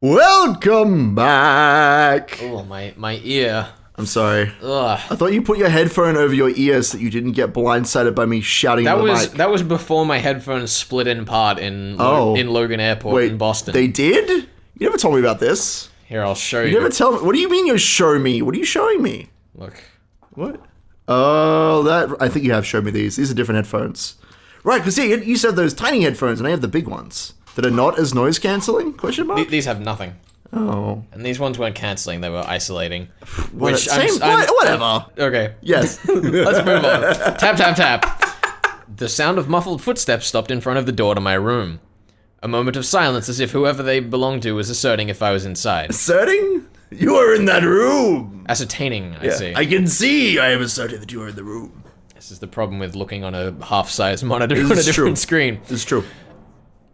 Welcome back! Oh, my ear. I'm sorry. Ugh. I thought you put your headphone over your ears so that you didn't get blindsided by me shouting That into the was mic. that was before my headphones split in part in Logan Airport in Boston. They did? You never told me about this. Here, I'll show you. You never tell me. What do you mean you show me? What are you showing me? Look. What? Oh, I think you have showed me these. These are different headphones. Right, because you used to have those tiny headphones and I have the big ones that are not as noise cancelling? Question mark? These have nothing. Oh. And these ones weren't cancelling, they were isolating. Whatever. Okay. Yes. Let's move on. Tap, tap, tap. The sound of muffled footsteps stopped in front of the door to my room. A moment of silence as if whoever they belonged to was asserting if I was inside. Asserting? You are in that room. Ascertaining, I see. I can see I am asserting that you are in the room. This is the problem with looking on a half-size monitor on a different screen. It's true.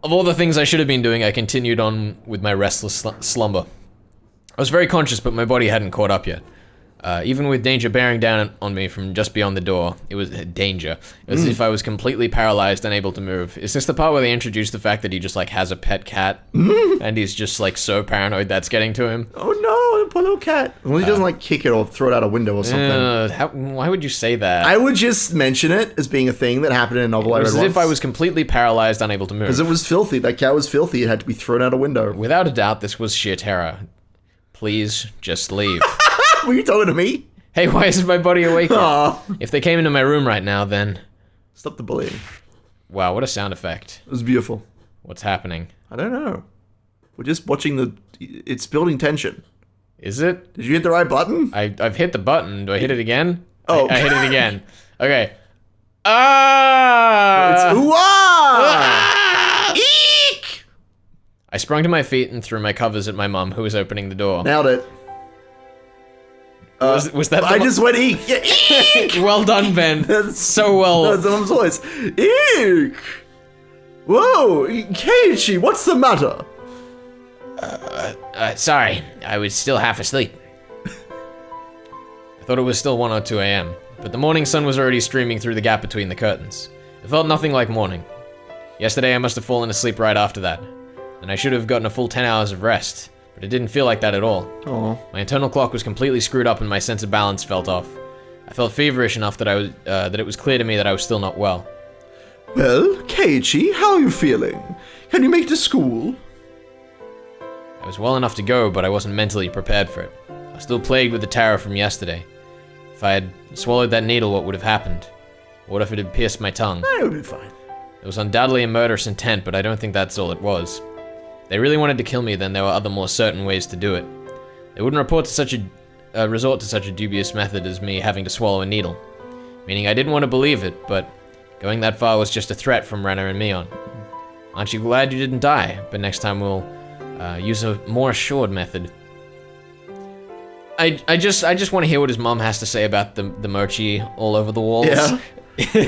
Of all the things I should have been doing, I continued on with my restless slumber. I was very conscious, but my body hadn't caught up yet. Even with danger bearing down on me from just beyond the door, it was danger. It was as if I was completely paralyzed, unable to move. Is this the part where they introduce the fact that he just like has a pet cat, and he's just like so paranoid that's getting to him? Oh no, poor little cat. Well, he doesn't like kick it or throw it out a window or something. Why would you say that? I would just mention it as being a thing that happened in a novel I read once. It was as if I was completely paralyzed, unable to move. Because it was filthy. That cat was filthy. It had to be thrown out a window. Without a doubt, this was sheer terror. Please, just leave. Were you talking to me? Hey, why isn't my body awake yet? Aw. If they came into my room right now, then... Stop the bullying. Wow, what a sound effect. It was beautiful. What's happening? I don't know. We're just watching it's building tension. Is it? Did you hit the right button? I've hit the button. Do I hit it again? Oh. I hit it again. Okay. Ah! It's ooh-ah! Eek! I sprung to my feet and threw my covers at my mum, who was opening the door. Nailed it. Was that the I just went eek. Yeah, eek! Well done, Ben. That's so well. That's the mum's voice. Eek! Whoa, Keiichi, what's the matter? Sorry, I was still half asleep. I thought it was still 1 or 2 a.m., but the morning sun was already streaming through the gap between the curtains. It felt nothing like morning. Yesterday I must have fallen asleep right after that, and I should have gotten a full 10 hours of rest, but it didn't feel like that at all. Oh. My internal clock was completely screwed up and my sense of balance felt off. I felt feverish enough that that it was clear to me that I was still not well. Well, Keiichi, how are you feeling? Can you make it to school? I was well enough to go, but I wasn't mentally prepared for it. I was still plagued with the terror from yesterday. If I had swallowed that needle, what would have happened? What if it had pierced my tongue? It would be fine. It was undoubtedly a murderous intent, but I don't think that's all it was. If they really wanted to kill me, then there were other more certain ways to do it. They wouldn't resort to such a dubious method as me having to swallow a needle. Meaning I didn't want to believe it, but going that far was just a threat from Renner and Mion. Aren't you glad you didn't die? But next time we'll use a more assured method. I just want to hear what his mom has to say about the mochi all over the walls. Yeah.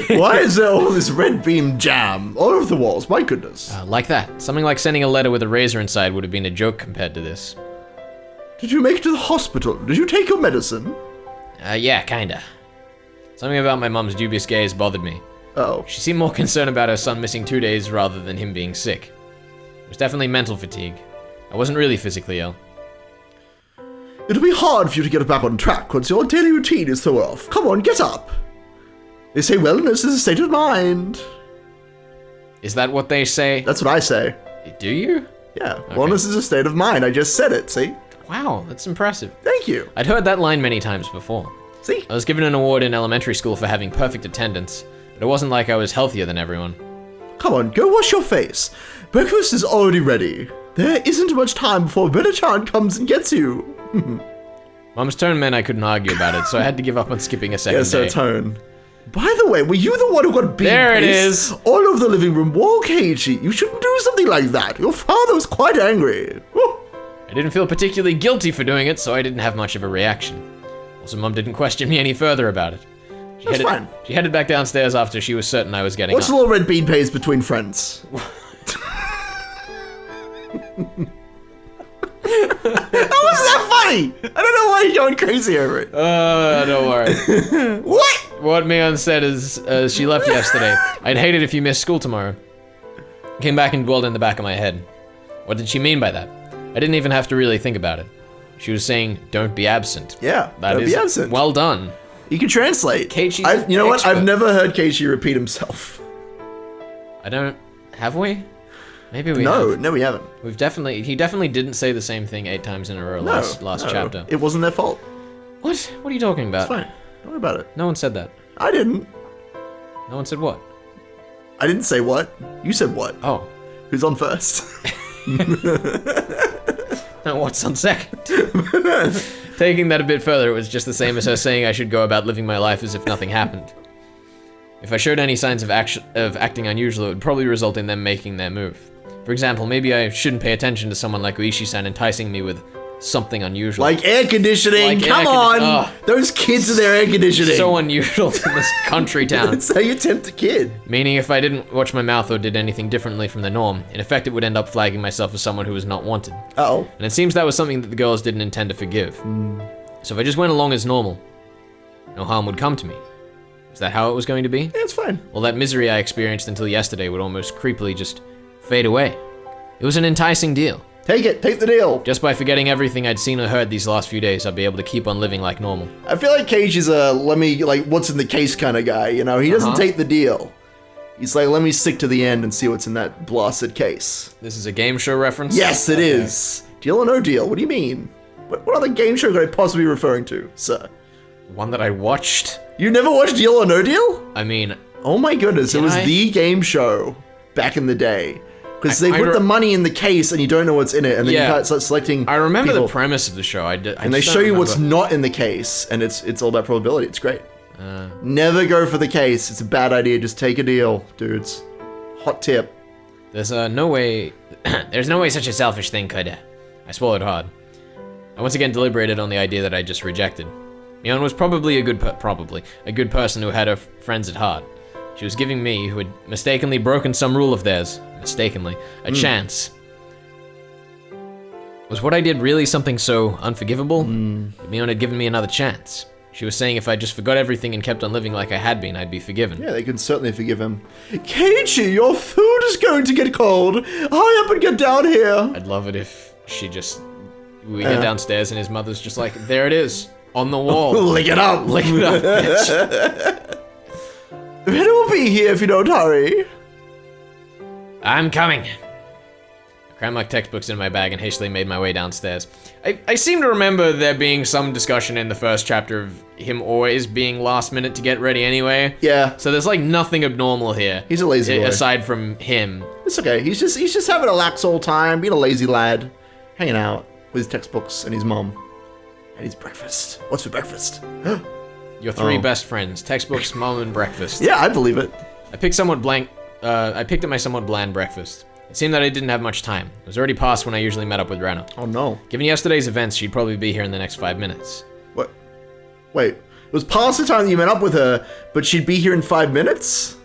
Why is there all this red beam jam all over the walls? My goodness. Like that. Something like sending a letter with a razor inside would have been a joke compared to this. Did you make it to the hospital? Did you take your medicine? Yeah, kinda. Something about my mom's dubious gaze bothered me. Oh. She seemed more concerned about her son missing 2 days rather than him being sick. It was definitely mental fatigue. I wasn't really physically ill. It'll be hard for you to get back on track once your daily routine is so off. Come on, get up. They say wellness is a state of mind. Is that what they say? That's what I say. Do you? Yeah, okay. Wellness is a state of mind. I just said it, see? Wow, that's impressive. Thank you. I'd heard that line many times before. See? I was given an award in elementary school for having perfect attendance, but it wasn't like I was healthier than everyone. Come on, go wash your face. Breakfast is already ready. There isn't much time before Renner-chan comes and gets you. Mom's tone meant I couldn't argue about it, so I had to give up on skipping a second day. Yes, her tone. By the way, were you the one who got bean There it paste is. all over the living room wall, Keiichi? You shouldn't do something like that. Your father was quite angry. Woo. I didn't feel particularly guilty for doing it, so I didn't have much of a reaction. Also, Mom didn't question me any further about it. That's fine. She headed back downstairs after she was certain I was getting What's up. a little red bean paste between friends? How was that funny? I don't know why you're going crazy over it. Don't worry. What? What Mion said is, she left yesterday. I'd hate it if you missed school tomorrow. Came back and dwelled in the back of my head. What did she mean by that? I didn't even have to really think about it. She was saying, don't be absent. Yeah, don't be absent. Well done. You can translate. Keiichi's you know what? expert. I've never heard Keiichi repeat himself. I don't... Have we? Maybe we No, have. no, we haven't. He definitely didn't say the same thing 8 times in a row last No, chapter. It wasn't their fault. What? What are you talking about? It's fine. Don't worry about it. No one said that. I didn't. No one said what? I didn't say what. You said what. Oh. Who's on first? No, what's on second? Taking that a bit further, it was just the same as her saying I should go about living my life as if nothing happened. If I showed any signs of acting unusual, it would probably result in them making their move. For example, maybe I shouldn't pay attention to someone like Keiichi-san enticing me with something unusual. Like air conditioning, Like come air on! Ugh. Those kids and their air conditioning. So unusual in this country town. That's how you tempt a kid. Meaning if I didn't watch my mouth or did anything differently from the norm, in effect it would end up flagging myself as someone who was not wanted. Uh-oh. And it seems that was something that the girls didn't intend to forgive. So if I just went along as normal, no harm would come to me. Is that how it was going to be? Yeah, it's fine. Well, that misery I experienced until yesterday would almost creepily just fade away. It was an enticing deal. Take it, take the deal. Just by forgetting everything I'd seen or heard these last few days, I'd be able to keep on living like normal. I feel like Keiichi's a what's in the case kind of guy, you know? He doesn't take the deal. He's like, let me stick to the end and see what's in that blasted case. This is a game show reference? Yes, it is. Deal or no deal? What do you mean? What other game show could I possibly be referring to, sir? One that I watched? You never watched Deal or No Deal? I mean... Oh my goodness, it was I? the game show back in the day. Because they put the money in the case and you don't know what's in it, and then you can't start selecting I remember people. the premise of the show. And they show you what's not in the case, and it's all about probability. It's great. Never go for the case. It's a bad idea. Just take a deal, dudes. Hot tip. There's no way... There's no way such a selfish thing could... I swallowed hard. I once again deliberated on the idea that I just rejected. Mion was probably a good person who had her friends at heart. She was giving me, who had mistakenly broken some rule of theirs, a chance. Was what I did really something so unforgivable? Mion had given me another chance. She was saying if I just forgot everything and kept on living like I had been, I'd be forgiven. Yeah, they can certainly forgive him. Keiichi, your food is going to get cold. Hurry up and get down here. I'd love it if she just... We get downstairs and his mother's just like, there it is, on the wall. Lick it up. Lick it up, bitch. It will be here if you don't hurry. I'm coming. I crammed my textbooks in my bag and hastily made my way downstairs. I seem to remember there being some discussion in the first chapter of him always being last minute to get ready anyway. Yeah. So there's like nothing abnormal here. He's a lazy boy. Aside from him. It's okay. He's just having a lax all time, being a lazy lad, hanging out with his textbooks and his mom. And his breakfast. What's for breakfast? Your three best friends: textbooks, mom, and breakfast. Yeah, I believe it. I picked at my somewhat bland breakfast. It seemed that I didn't have much time. It was already past when I usually met up with Rena. Oh no. Given yesterday's events, she'd probably be here in the next 5 minutes. What? Wait. It was past the time that you met up with her, but she'd be here in 5 minutes?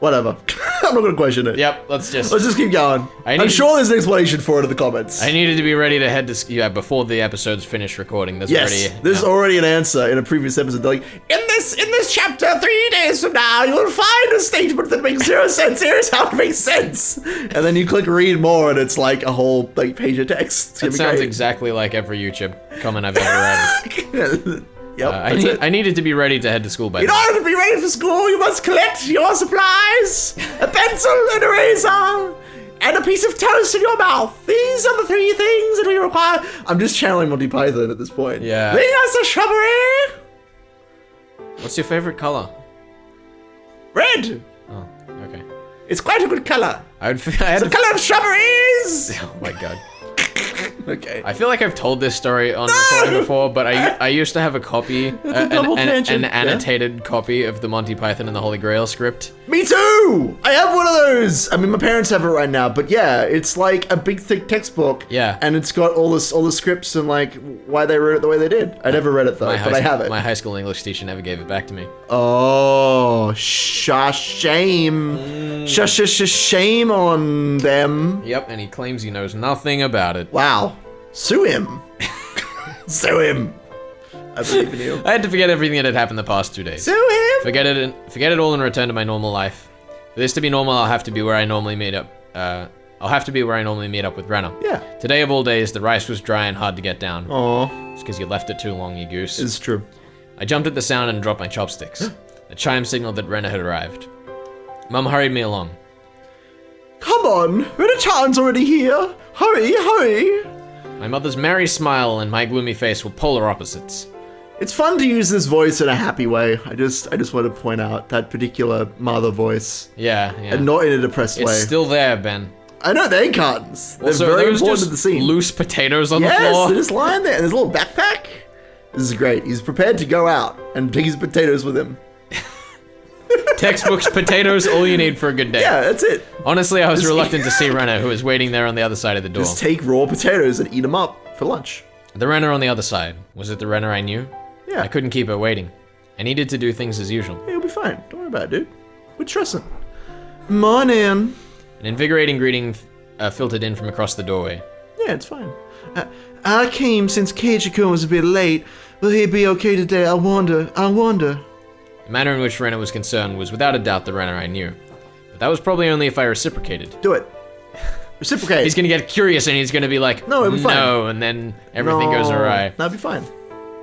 Whatever. I'm not gonna question it. Yep, let's just keep going. I'm sure there's an explanation for it in the comments. I needed to be ready to head to before the episode's finished recording. There's already an answer in a previous episode. They're like, in this chapter, 3 days from now, you will find a statement that makes 0 sense. Here's how it makes sense. And then you click read more, and it's like a whole page of text. That sounds exactly like every YouTube comment I've ever read. Yep, I needed to be ready to head to school by In order to be ready for school, you must collect your supplies, a pencil, an eraser, and a piece of toast in your mouth. These are the 3 things that we require. I'm just channeling Monty Python at this point. Yeah. Bring us a shrubbery. What's your favorite color? Red. Oh, okay. It's quite a good color. It's the color of shrubberies. Oh my god. Okay. I feel like I've told this story on recording before, but I used to have a copy, an annotated copy of the Monty Python and the Holy Grail script. Me too! I have one of those! I mean, my parents have it right now, but yeah, it's like a big, thick textbook. Yeah. And it's got all the scripts and like why they wrote it the way they did. I never read it though, but I have it. My high school English teacher never gave it back to me. Oh, shame. Shame on them. Yep, and he claims he knows nothing about it. Wow. Sue him. Sue him. I believe in you. I had to forget everything that had happened the past 2 days. Sue him. Forget it all and return to my normal life. For this to be normal, I'll have to be where I normally meet up. I'll have to be where I normally meet up with Renna. Yeah. Today of all days, the rice was dry and hard to get down. Aw. It's because you left it too long, you goose. It's true. I jumped at the sound and dropped my chopsticks. The chime signaled that Renna had arrived. Mum hurried me along. Come on, Renna-chan's already here. Hurry, hurry. My mother's merry smile and my gloomy face were polar opposites. It's fun to use this voice in a happy way. I just want to point out that particular mother voice. Yeah. And not in a depressed way. It's still there, Ben. I know, the egg cartons. They're Also, very there was important just to the scene. loose potatoes on the Yes, floor. they're just lying there. And there's a little backpack. This is great. He's prepared to go out and take his potatoes with him. Textbooks, potatoes, all you need for a good day. Yeah, that's it. Honestly, I was reluctant to see Renna, who was waiting there on the other side of the door. Just take raw potatoes and eat them up for lunch. The Renna on the other side. Was it the Renna I knew? Yeah. I couldn't keep her waiting. I needed to do things as usual. You'll be fine. Don't worry about it, dude. We're stressing. Morning. An invigorating greeting filtered in from across the doorway. Yeah, it's fine. I came since Keiichi was a bit late. Will he be okay today? I wonder. The manner in which Renna was concerned was without a doubt the Renna I knew. But that was probably only if I reciprocated. Do it. Reciprocate. He's gonna get curious and he's gonna be like, No, it'll be fine. No, and then everything goes awry. That'll be fine.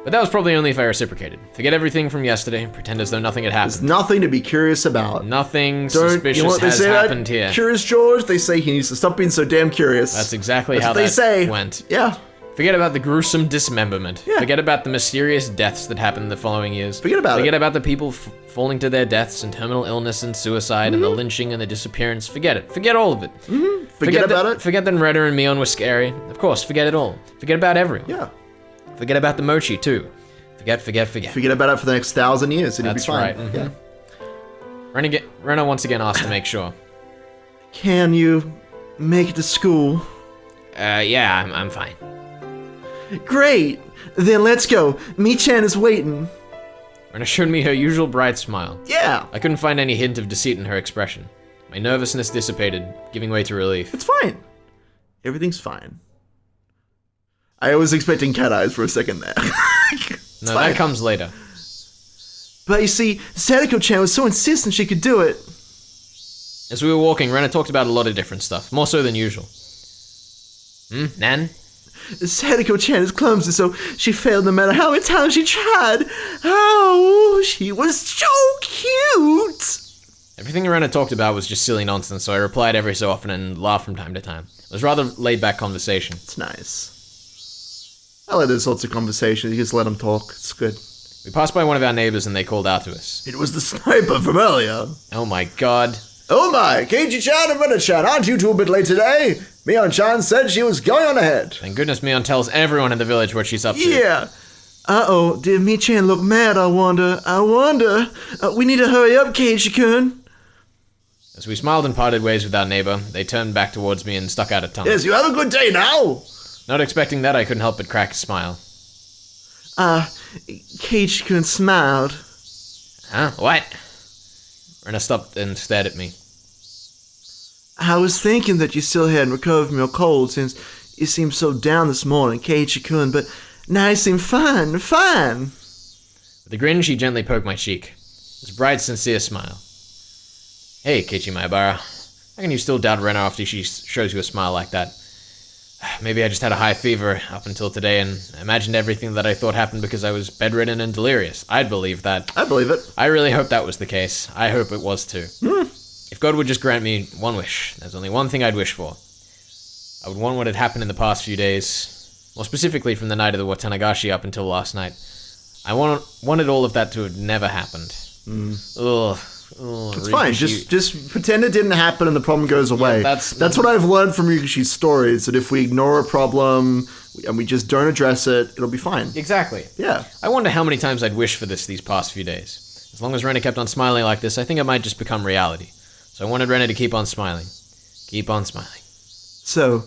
But that was probably only if I reciprocated. Forget everything from yesterday, pretend as though nothing had There's happened. nothing to be curious about. Nothing You know suspicious what they has say happened about here. Curious George? They say he needs to stop being so damn curious. That's exactly That's how what they that say. went. Yeah. Forget about the gruesome dismemberment. Yeah. Forget about the mysterious deaths that happened the following years. Forget about it. Forget about the people falling to their deaths and terminal illness and suicide and the lynching and the disappearance. Forget it. Forget all of it. Forget about it. Forget that Redder and Mion were scary. Of course, forget it all. Forget about everyone. Yeah. Forget about the mochi, too. Forget. Forget about it for the next 1,000 years and That's you'll be fine. right. Yeah. Renna once again asked to make sure. Can you make it to school? Yeah, I'm fine. Great. Then let's go. Mi-chan is waiting. Renna showed me her usual bright smile. Yeah. I couldn't find any hint of deceit in her expression. My nervousness dissipated, giving way to relief. It's fine. Everything's fine. I was expecting cat eyes for a second there. No, that comes later. But you see, Sadako-chan was so insistent she could do it. As we were walking, Renna talked about a lot of different stuff, more so than usual. Nan? Sadako-chan is clumsy, so she failed no matter how many times she tried. Oh, she was so cute. Everything Renna talked about was just silly nonsense, so I replied every so often and laughed from time to time. It was rather laid-back conversation. It's nice. I like those sorts of conversations. You just let them talk. It's good. We passed by one of our neighbors and they called out to us. It was the sniper from earlier. Oh my god. Oh my, Keiichi-chan and Renna-chan, aren't you two a bit late today? Mion-chan said she was going on ahead. Thank goodness Mion tells everyone in the village what she's up to. Yeah. Uh-oh, did Mi-chan look mad, I wonder? We need to hurry up, Keiichi-kun. As we smiled and parted ways with our neighbor, they turned back towards me and stuck out a tongue. Yes, you have a good day now. Not expecting that, I couldn't help but crack a smile. Keiichi-kun smiled. Huh? What? Renna stopped and stared at me. I was thinking that you still hadn't recovered from your cold since you seemed so down this morning, Keiichi-kun, but now you seem fine. With a grin, she gently poked my cheek. It was a bright, sincere smile. Hey, Keiichi Maebara. How can you still doubt Renna after she shows you a smile like that? Maybe I just had a high fever up until today and imagined everything that I thought happened because I was bedridden and delirious. I'd believe that. I believe it. I really hope that was the case. I hope it was too. If God would just grant me one wish, there's only one thing I'd wish for. I would want what had happened in the past few days, more specifically from the night of the Watanagashi up until last night. I wanted all of that to have never happened. Ugh. It's fine. Just pretend it didn't happen and the problem goes away. Yeah, that's what I've learned from Ryukishi's stories, that if we ignore a problem and we just don't address it, it'll be fine. Exactly. Yeah. I wonder how many times I'd wish for this these past few days. As long as Renna kept on smiling like this, I think it might just become reality. So I wanted Renna to keep on smiling. Keep on smiling. So,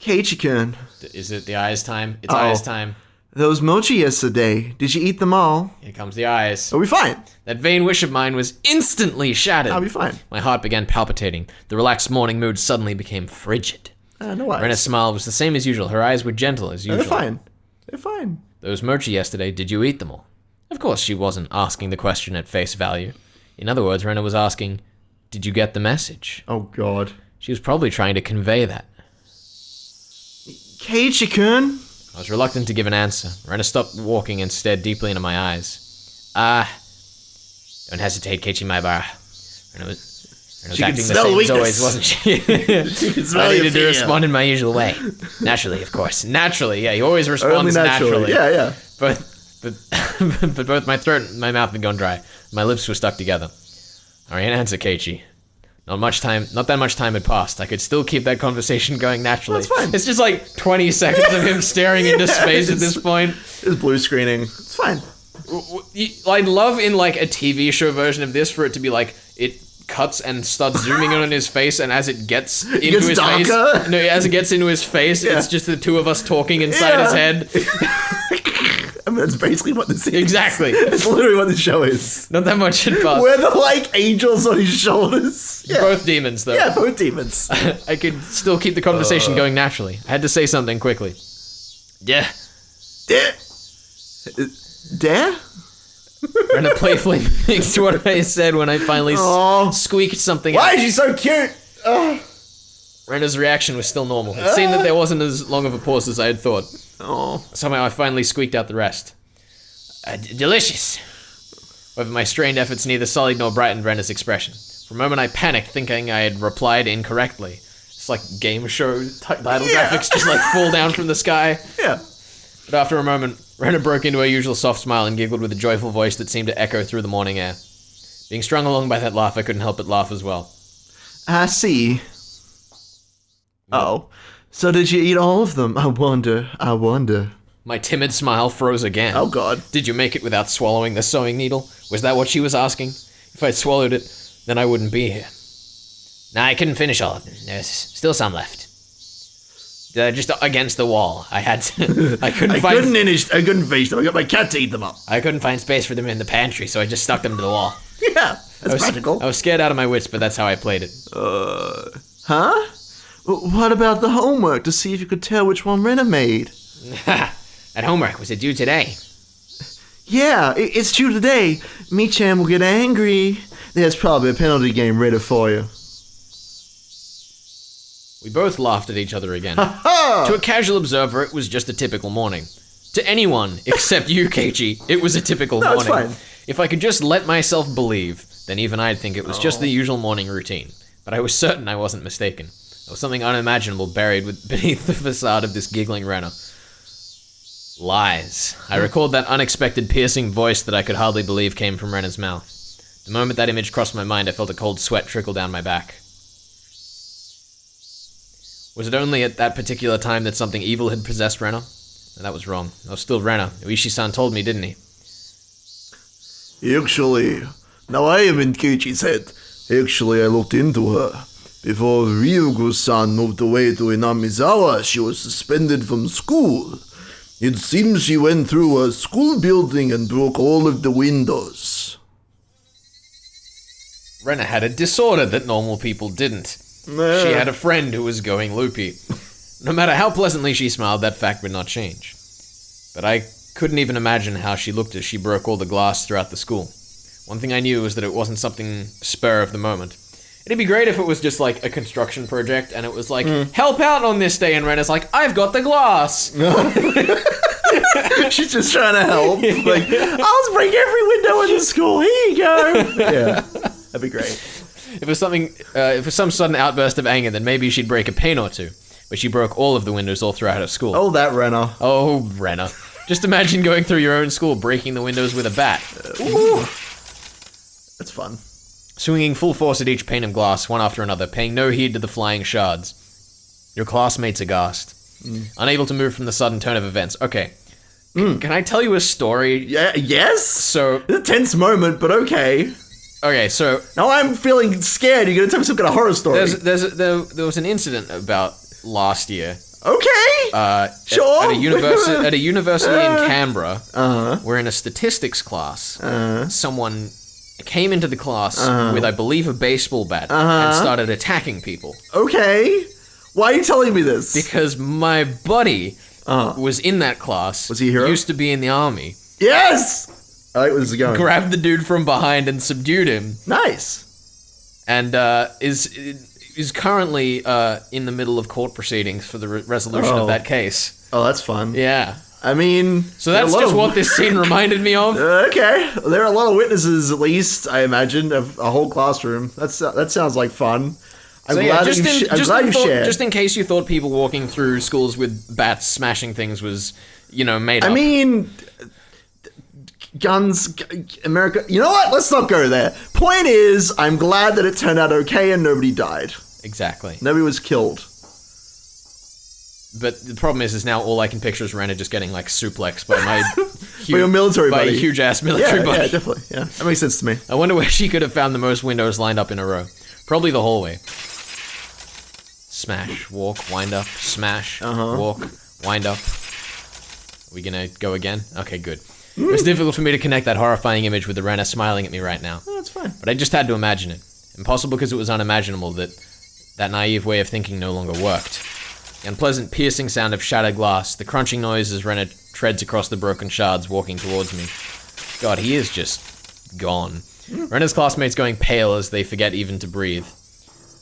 Keiichi-kun. Is it the eyes time? It's eyes time. Those mochi yesterday, did you eat them all? Here comes the eyes. Are we fine? That vain wish of mine was instantly shattered. I'll be fine. My heart began palpitating. The relaxed morning mood suddenly became frigid. No eyes. Renna's smile was the same as usual. Her eyes were gentle as usual. They're fine. They're fine. Those mochi yesterday, did you eat them all? Of course she wasn't asking the question at face value. In other words, Renna was asking, did you get the message? Oh, God. She was probably trying to convey that. Keiichi-kun? I was reluctant to give an answer. Rena stopped walking and stared deeply into my eyes. Don't hesitate, Keiichi Maibara. Rena was acting the same as always, wasn't she? She can smell I your needed to fear. respond in my usual way. Naturally, of course. Naturally, yeah, he always responds naturally. Yeah. But both my throat and my mouth had gone dry. My lips were stuck together. I ran answer, Keiichi. Not that much time had passed. I could still keep that conversation going naturally. That's fine. It's just like 20 seconds of him staring into space at this point. It's blue screening. It's fine. I'd love in like a TV show version of this for it to be like, it cuts and starts zooming in on his face, and as it gets into his face, as it gets into his face, it's just the two of us talking inside his head. I mean, that's basically what this is. Exactly. It's literally what this show is. Not that much had passed. We're the, like, angels on his shoulders. Yeah. Both demons, though. Yeah, both demons. I could still keep the conversation going naturally. I had to say something quickly. Yeah. Dare? Rena playfully thinks what I said when I finally squeaked something out. Why is she so cute? Rena's reaction was still normal. It seemed that there wasn't as long of a pause as I had thought. Somehow I finally squeaked out the rest. Delicious. However, my strained efforts neither sullied nor brightened Rena's expression. For a moment I panicked, thinking I had replied incorrectly. It's like game show title graphics just like fall down from the sky. Yeah. But after a moment, Rena broke into her usual soft smile and giggled with a joyful voice that seemed to echo through the morning air. Being strung along by that laugh, I couldn't help but laugh as well. I see. Oh. So did you eat all of them? I wonder. My timid smile froze again. Oh, God. Did you make it without swallowing the sewing needle? Was that what she was asking? If I'd swallowed it, then I wouldn't be here. Nah, I couldn't finish all of them. There's still some left. Just against the wall. I couldn't finish them. I got my cat to eat them up. I couldn't find space for them in the pantry, so I just stuck them to the wall. Yeah, that's practical. I was scared out of my wits, but that's how I played it. Huh? What about the homework to see if you could tell which one Rena made? That homework, was it due today? Yeah, it's due today. Mi-chan will get angry. There's probably a penalty game ready for you. We both laughed at each other again. To a casual observer, it was just a typical morning. To anyone except you, Keiichi, it was a typical morning. It's fine. If I could just let myself believe, then even I'd think it was just the usual morning routine. But I was certain I wasn't mistaken. There was something unimaginable buried beneath the facade of this giggling Rena. Lies. I recalled that unexpected piercing voice that I could hardly believe came from Rena's mouth. The moment that image crossed my mind, I felt a cold sweat trickle down my back. Was it only at that particular time that something evil had possessed Rena? No, that was wrong. I was still Rena. Uishi-san told me, didn't he? Actually, now I am in Keiichi's head. Actually, I looked into her. Before Ryugu-san moved away to Inamizawa, she was suspended from school. It seems she went through a school building and broke all of the windows. Rena had a disorder that normal people didn't. She had a friend who was going loopy. No matter how pleasantly she smiled, that fact would not change. But I couldn't even imagine how she looked as she broke all the glass throughout the school. One thing I knew was that it wasn't something spur of the moment. It'd be great if it was just like a construction project and it was like, help out on this day, and Rena's like, I've got the glass. She's just trying to help. Like, I'll break every window in the school. Here you go. Yeah, that'd be great. If it was some sudden outburst of anger, then maybe she'd break a pane or two. But she broke all of the windows all throughout her school. Oh, that Rena. Oh, Rena. Just imagine going through your own school, breaking the windows with a bat. Ooh. That's fun. Swinging full force at each pane of glass, one after another, paying no heed to the flying shards. Your classmates aghast. Unable to move from the sudden turn of events. Okay. Can I tell you a story? Yeah. Yes? So... It's a tense moment, but okay. Okay, so... Now I'm feeling scared. You're going to tell me some kind of horror story. There was an incident about last year. Okay. Sure. At a university in Canberra, we're in a statistics class. Someone came into the class with, I believe, a baseball bat and started attacking people. Okay. Why are you telling me this? Because my buddy was in that class. Was he a hero? Used to be in the army. Yes! I like where this is going. Grabbed the dude from behind and subdued him. Nice. And is currently in the middle of court proceedings for the resolution of that case. Oh, that's fun. Yeah. I mean... So that's just what this scene reminded me of. Okay. There are a lot of witnesses, at least, I imagine, of a whole classroom. That sounds like fun. I'm glad you shared. Just in case you thought people walking through schools with bats smashing things was, made up. I mean... Guns, America... You know what? Let's not go there. Point is, I'm glad that it turned out okay and nobody died. Exactly. Nobody was killed. But the problem is now all I can picture is Rena just getting, suplexed by my buddy. a huge-ass military buddy. Yeah, definitely. Yeah, that makes sense to me. I wonder where she could have found the most windows lined up in a row. Probably the hallway. Smash, walk, wind up, smash, walk, wind up. Are we gonna go again? Okay, good. It was difficult for me to connect that horrifying image with the Rena smiling at me right now. Oh, that's fine. But I just had to imagine it. Impossible because it was unimaginable that naive way of thinking no longer worked. The unpleasant piercing sound of shattered glass, the crunching noise as Rena treads across the broken shards walking towards me. God, he is just gone. Rena's classmates going pale as they forget even to breathe.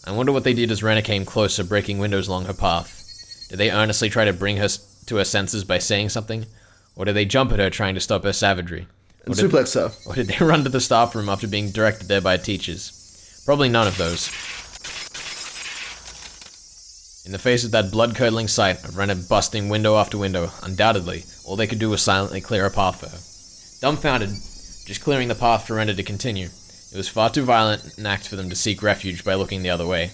I wonder what they did as Rena came closer, breaking windows along her path. Did they earnestly try to bring her to her senses by saying something? Or did they jump at her trying to stop her savagery? And suplex her. Or did they run to the staff room after being directed there by teachers? Probably none of those. In the face of that blood-curdling sight of Rena busting window after window, undoubtedly, all they could do was silently clear a path for her. Dumbfounded, just clearing the path for Rena to continue. It was far too violent an act for them to seek refuge by looking the other way.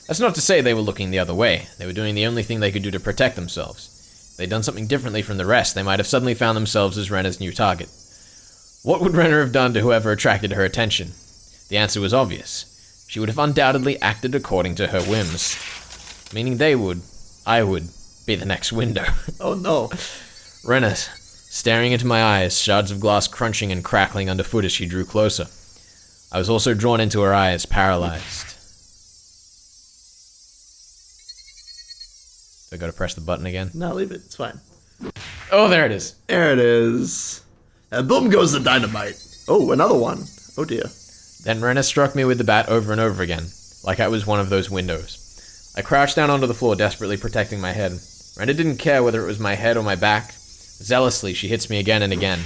That's not to say they were looking the other way. They were doing the only thing they could do to protect themselves. If they'd done something differently from the rest, they might have suddenly found themselves as Rena's new target. What would Rena have done to whoever attracted her attention? The answer was obvious. She would have undoubtedly acted according to her whims. Meaning I would, be the next window. Oh no. Rena, staring into my eyes, shards of glass crunching and crackling underfoot as she drew closer. I was also drawn into her eyes, paralyzed. I gotta press the button again? No, leave it. It's fine. Oh, there it is. There it is. And boom goes the dynamite. Oh, another one. Oh dear. Then Rena struck me with the bat over and over again, like I was one of those windows. I crouched down onto the floor, desperately protecting my head. Rena didn't care whether it was my head or my back. Zealously, she hits me again and again.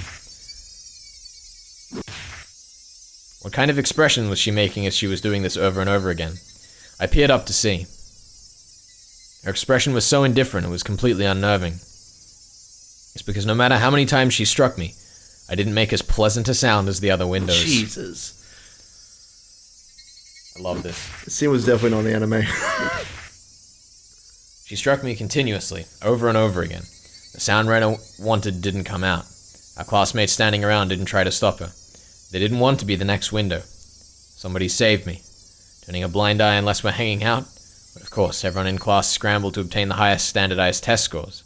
What kind of expression was she making as she was doing this over and over again? I peered up to see. Her expression was so indifferent it was completely unnerving. It's because no matter how many times she struck me, I didn't make as pleasant a sound as the other windows. Jesus. I love this. The scene was definitely not in the anime. She struck me continuously, over and over again. The sound Rena wanted didn't come out. Our classmates standing around didn't try to stop her. They didn't want to be the next window. Somebody saved me. Turning a blind eye unless we're hanging out. But of course, everyone in class scrambled to obtain the highest standardized test scores.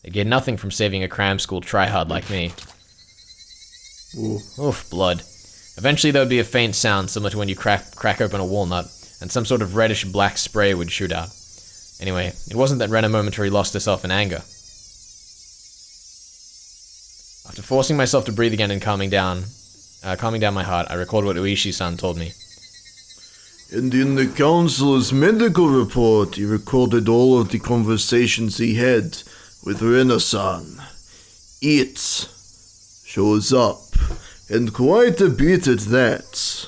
They gained nothing from saving a cram school tryhard like me. Ooh. Oof, blood. Eventually there would be a faint sound similar to when you crack open a walnut, and some sort of reddish-black spray would shoot out. Anyway, it wasn't that Rena momentarily lost herself in anger. After forcing myself to breathe again and calming down my heart, I recalled what Uishi-san told me. And in the counselor's medical report, he recorded all of the conversations he had with Rena-san. It shows up, and quite a bit at that.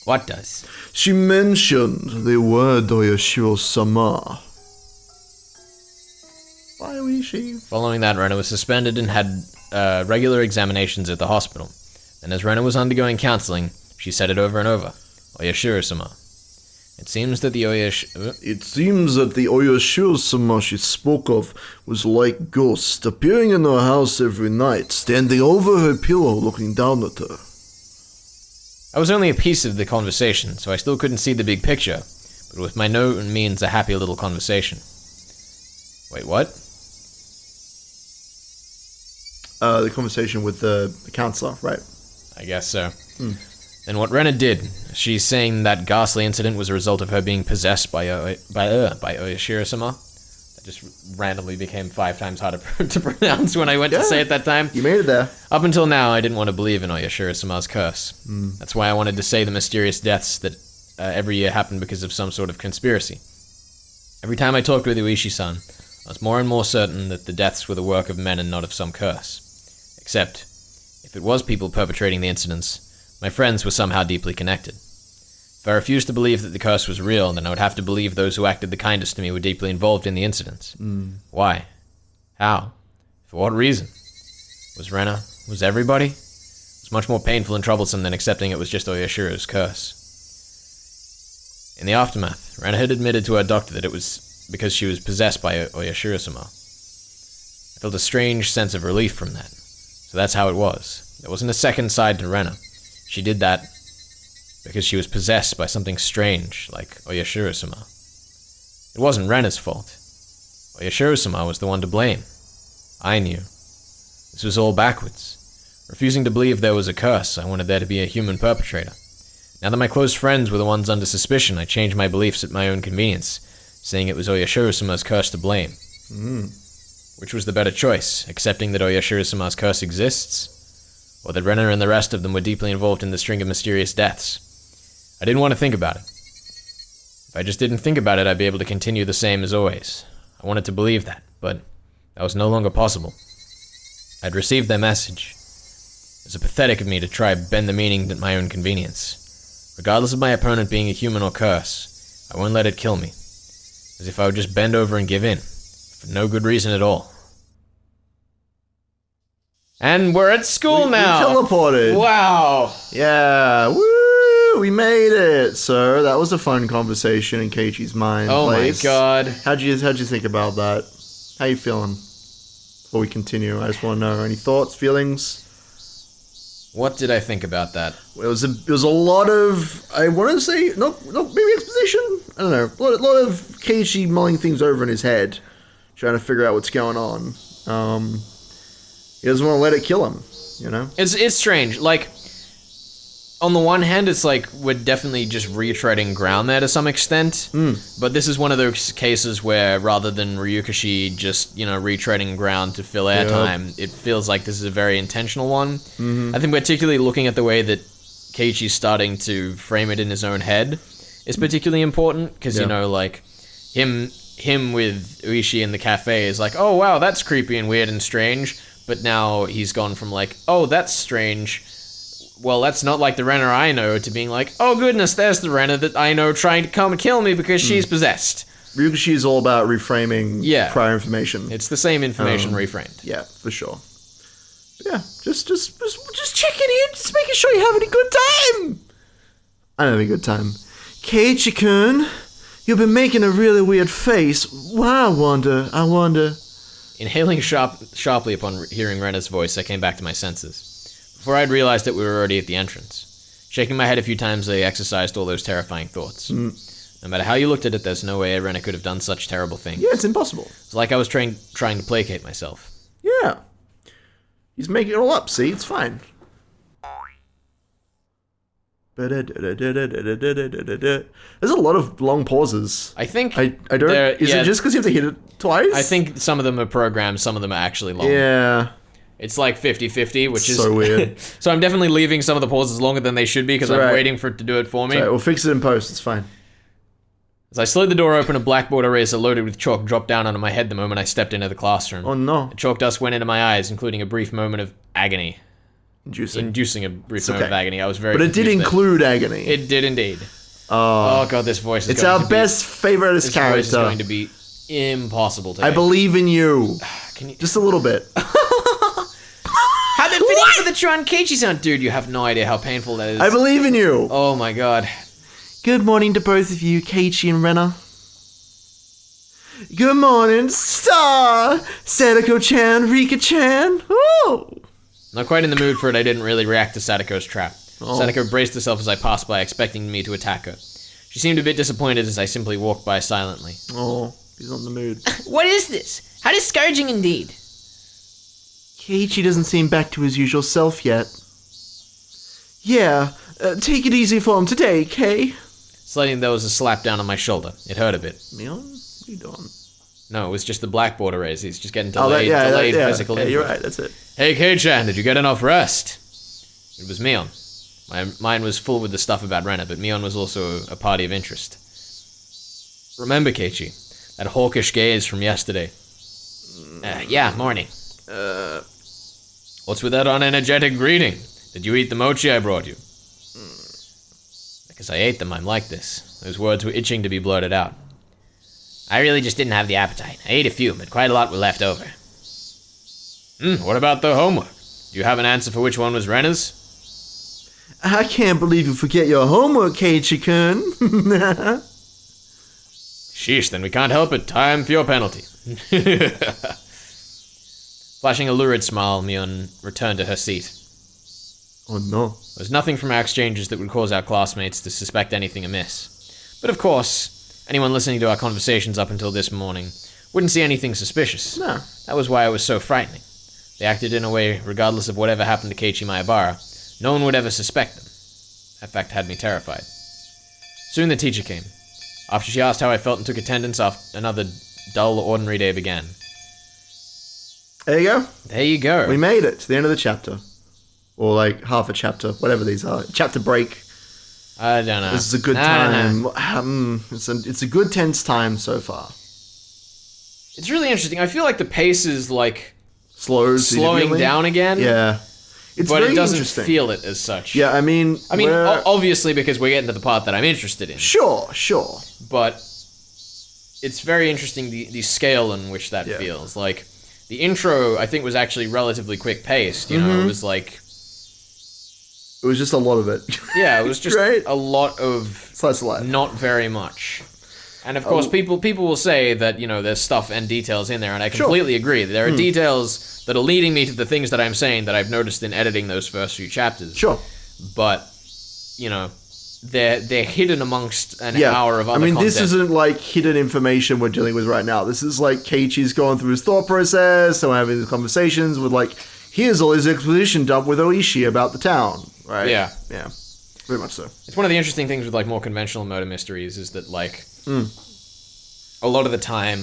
What does? She mentioned the word Oyashiro-sama. Why Uishi? Following that, Rena was suspended and had regular examinations at the hospital. And as Rena was undergoing counseling, she said it over and over. Oyashiro-sama. It seems that the Oyashiro-sama she spoke of was like ghost, appearing in her house every night, standing over her pillow looking down at her. I was only a piece of the conversation, so I still couldn't see the big picture, but it was by no means a happy little conversation. Wait, what? The conversation with the counselor, right? I guess so. Then what Rena did, she's saying that ghastly incident was a result of her being possessed by Oyashiro-sama. That just randomly became 5 times harder to pronounce when I went to say it that time. You made it there. Up until now, I didn't want to believe in Oyashiro-sama's curse. That's why I wanted to say the mysterious deaths that every year happened because of some sort of conspiracy. Every time I talked with Uishi-san, I was more and more certain that the deaths were the work of men and not of some curse. Except, if it was people perpetrating the incidents, my friends were somehow deeply connected. If I refused to believe that the curse was real, then I would have to believe those who acted the kindest to me were deeply involved in the incidents. Why? How? For what reason? Was Rena? Was everybody? It was much more painful and troublesome than accepting it was just Oyashiro's curse. In the aftermath, Rena had admitted to her doctor that it was because she was possessed by Oyashiro-sama. I felt a strange sense of relief from that. So that's how it was. There wasn't a second side to Rena. She did that because she was possessed by something strange, like Oyashiro-sama. It wasn't Rena's fault. Oyashiro-sama was the one to blame. I knew. This was all backwards. Refusing to believe there was a curse, I wanted there to be a human perpetrator. Now that my close friends were the ones under suspicion, I changed my beliefs at my own convenience, saying it was Oyashiro-sama's curse to blame. Which was the better choice, accepting that Oyashiro-sama's curse exists, or that Rena and the rest of them were deeply involved in the string of mysterious deaths? I didn't want to think about it. If I just didn't think about it, I'd be able to continue the same as always. I wanted to believe that, but that was no longer possible. I'd received their message. It was pathetic of me to try bend the meaning at my own convenience. Regardless of my opponent being a human or curse, I won't let it kill me. As if I would just bend over and give in, for no good reason at all. And we're at school now! We teleported! Wow! Yeah, woo! We made it! So, that was a fun conversation in Keiichi's mind. Oh place. my god. How'd you think about that? How you feeling? Before we continue, I just want to know, any thoughts, feelings? What did I think about that? It was a lot of, I want to say, not maybe exposition? I don't know. A lot of Keiichi mulling things over in his head, trying to figure out what's going on. He doesn't want to let it kill him, you know? It's strange. Like, on the one hand, it's like we're definitely just retreading ground there to some extent. But this is one of those cases where rather than Ryukashi just, retreading ground to fill airtime, it feels like this is a very intentional one. I think particularly looking at the way that Keiichi's starting to frame it in his own head is particularly important because, like, him with Uishi in the cafe is like, oh wow, that's creepy and weird and strange. But now he's gone from like, oh, that's strange. Well, that's not like the Rena I know, to being like, oh goodness, there's the Rena that I know trying to come and kill me because she's possessed. Ryukashi is all about reframing prior information. It's the same information reframed. Yeah, for sure. Yeah, just checking in, just making sure you're having a good time. I'm having a good time. Keiichi-kun, you've been making a really weird face. Why, I wonder. Inhaling sharply upon hearing Rena's voice, I came back to my senses. Before I'd realized that we were already at the entrance. Shaking my head a few times, I exercised all those terrifying thoughts. No matter how you looked at it, there's no way Rena could have done such terrible things. Yeah, it's impossible. It's like I was trying to placate myself. Yeah. He's making it all up, see? It's fine. There's a lot of long pauses. I think... I don't... Is it just because you have to hit it twice? I think some of them are programmed, some of them are actually long. Yeah. It's like 50-50, which is... so weird. So I'm definitely leaving some of the pauses longer than they should be because I'm waiting for it to do it for me. It's right. We'll fix it in post, it's fine. As I slid the door open, a blackboard eraser loaded with chalk dropped down onto my head the moment I stepped into the classroom. Oh no. The chalk dust went into my eyes, including a brief moment of agony. Inducing a brief moment of agony. I was very confused. But it did include agony. It did indeed. Oh god, this voice is it's our best favorite character. This voice is going to be impossible to I believe in you. Can you... Just a little bit. How did it fit in for the Tron Keiichi sound? Dude, you have no idea how painful that is. I believe in you. Oh my god. Good morning to both of you, Keiichi and Rena. Good morning, Star! Sadako-chan, Rika-chan. Oh! Not quite in the mood for it, I didn't really react to Sadako's trap. Sadako braced herself as I passed by, expecting me to attack her. She seemed a bit disappointed as I simply walked by silently. Oh, he's not in the mood. What is this? How discouraging indeed. Keiichi doesn't seem back to his usual self yet. Yeah, take it easy for him today, Kei. Suddenly there was a slap down on my shoulder. It hurt a bit. Leon? What are you doing? No, it was just the blackboard erase. He's just getting delayed physical input. You're right, that's it. Hey, Kei-chan, did you get enough rest? It was Mion. My mind was full with the stuff about Renna, but Mion was also a party of interest. Remember, Keiichi, that hawkish gaze from yesterday? Yeah, morning. What's with that unenergetic greeting? Did you eat the mochi I brought you? Because I ate them, I'm like this. Those words were itching to be blurted out. I really just didn't have the appetite. I ate a few, but quite a lot were left over. What about the homework? Do you have an answer for which one was Renna's? I can't believe you forget your homework, Keiichi-kun. Sheesh, then we can't help it. Time for your penalty. Flashing a lurid smile, Mion returned to her seat. Oh no. There was nothing from our exchanges that would cause our classmates to suspect anything amiss. But of course, anyone listening to our conversations up until this morning wouldn't see anything suspicious. No. That was why it was so frightening. They acted in a way, regardless of whatever happened to Keiichi Maebara, no one would ever suspect them. That fact had me terrified. Soon the teacher came. After she asked how I felt and took attendance, another dull, ordinary day began. There you go. There you go. We made it to the end of the chapter. Or like half a chapter, whatever these are. Chapter break. I don't know. This is a good time. It's a good tense time so far. It's really interesting. I feel like the pace is like slowing down again. Yeah. It's but very it doesn't interesting. feel it as such. Yeah, I mean, obviously because we're getting to the part that I'm interested in. Sure. But it's very interesting the scale in which that feels. Like the intro, I think, was actually relatively quick paced. You know, it was like. It was just a lot of it. Yeah, it was just right? a lot of slice of life. Not very much. And of course, people will say that, you know, there's stuff and details in there, and I completely agree. There are details that are leading me to the things that I'm saying that I've noticed in editing those first few chapters. Sure. But, you know, they're hidden amongst an hour of other content. This isn't like hidden information we're dealing with right now. This is like Keiichi's going through his thought process, and we're having these conversations with like, here's all his exposition dump with Oishi about the town, right? Yeah. Yeah. Very much so. It's one of the interesting things with like more conventional murder mysteries is that like a lot of the time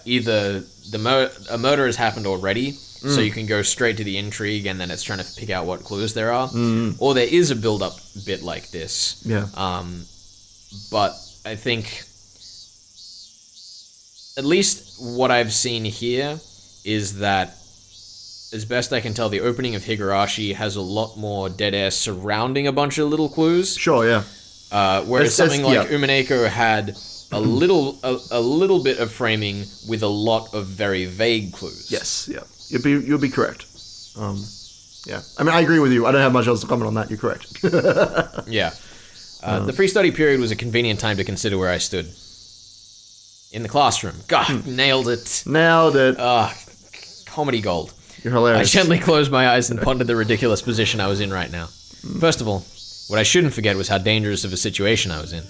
either a murder has happened already, so you can go straight to the intrigue and then it's trying to pick out what clues there are, or there is a build-up bit like this. Yeah. But I think at least what I've seen here is that, as best I can tell, the opening of Higurashi has a lot more dead air surrounding a bunch of little clues. Sure, yeah. Whereas something like Umineko had a little bit of framing with a lot of very vague clues. Yes, yeah. You'll be correct. Yeah. I mean, I agree with you. I don't have much else to comment on that. You're correct. Yeah. The pre-study period was a convenient time to consider where I stood. In the classroom. God, nailed it. Nailed it. Comedy gold. You're hilarious. I gently closed my eyes and pondered the ridiculous position I was in right now. First of all, what I shouldn't forget was how dangerous of a situation I was in.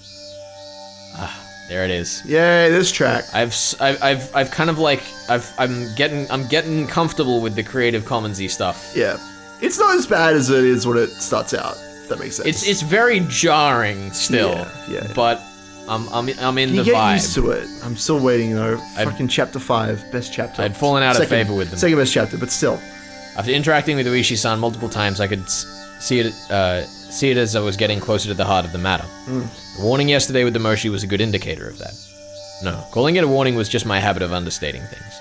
There it is. Yay, this track. I've kind of like I'm getting comfortable with the Creative Commons-y stuff. Yeah, it's not as bad as it is when it starts out. If that makes sense. It's very jarring still. Yeah. But I'm in the vibe. You get used to it. I'm still waiting though. Fucking chapter 5, best chapter. I'd fallen out of favor with them. Second best chapter, but still. After interacting with Uishi-san multiple times, I could see it as I was getting closer to the heart of the matter. The warning yesterday with the Moshi was a good indicator of that. No, calling it a warning was just my habit of understating things.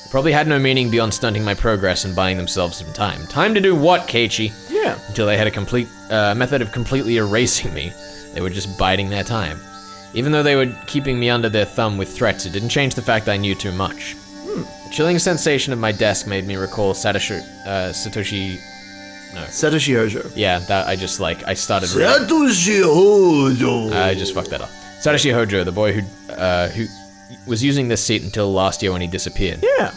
It probably had no meaning beyond stunting my progress and buying themselves some time. Time to do what, Keiichi? Yeah. Until they had a complete method of completely erasing me. They were just biding their time. Even though they were keeping me under their thumb with threats, it didn't change the fact I knew too much. The chilling sensation of my desk made me recall Satoshi Hojo. Yeah, that I started. Satoshi Hojo. I just fucked that up. Satoshi Hojo, the boy who was using this seat until last year when he disappeared. Yeah.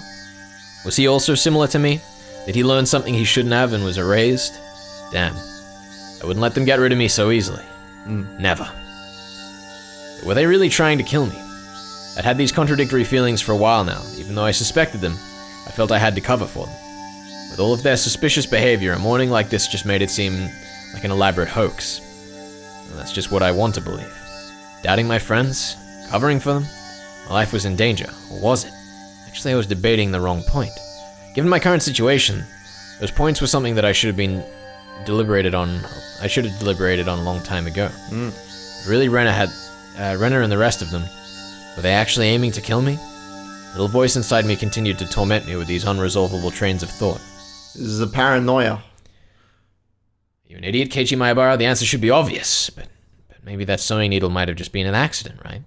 Was he also similar to me? Did he learn something he shouldn't have and was erased? Damn. I wouldn't let them get rid of me so easily. Never. But were they really trying to kill me? I'd had these contradictory feelings for a while now. Even though I suspected them, I felt I had to cover for them. With all of their suspicious behavior, a morning like this just made it seem like an elaborate hoax. And that's just what I want to believe. Doubting my friends? Covering for them? My life was in danger, or was it? Actually, I was debating the wrong point. Given my current situation, those points were something that I should have been deliberated on. I should have deliberated on a long time ago. Really, Renner and the rest of them, were they actually aiming to kill me? The little voice inside me continued to torment me with these unresolvable trains of thought. This is a paranoia. You an idiot, Keiichi Maebara? The answer should be obvious, but maybe that sewing needle might have just been an accident, right?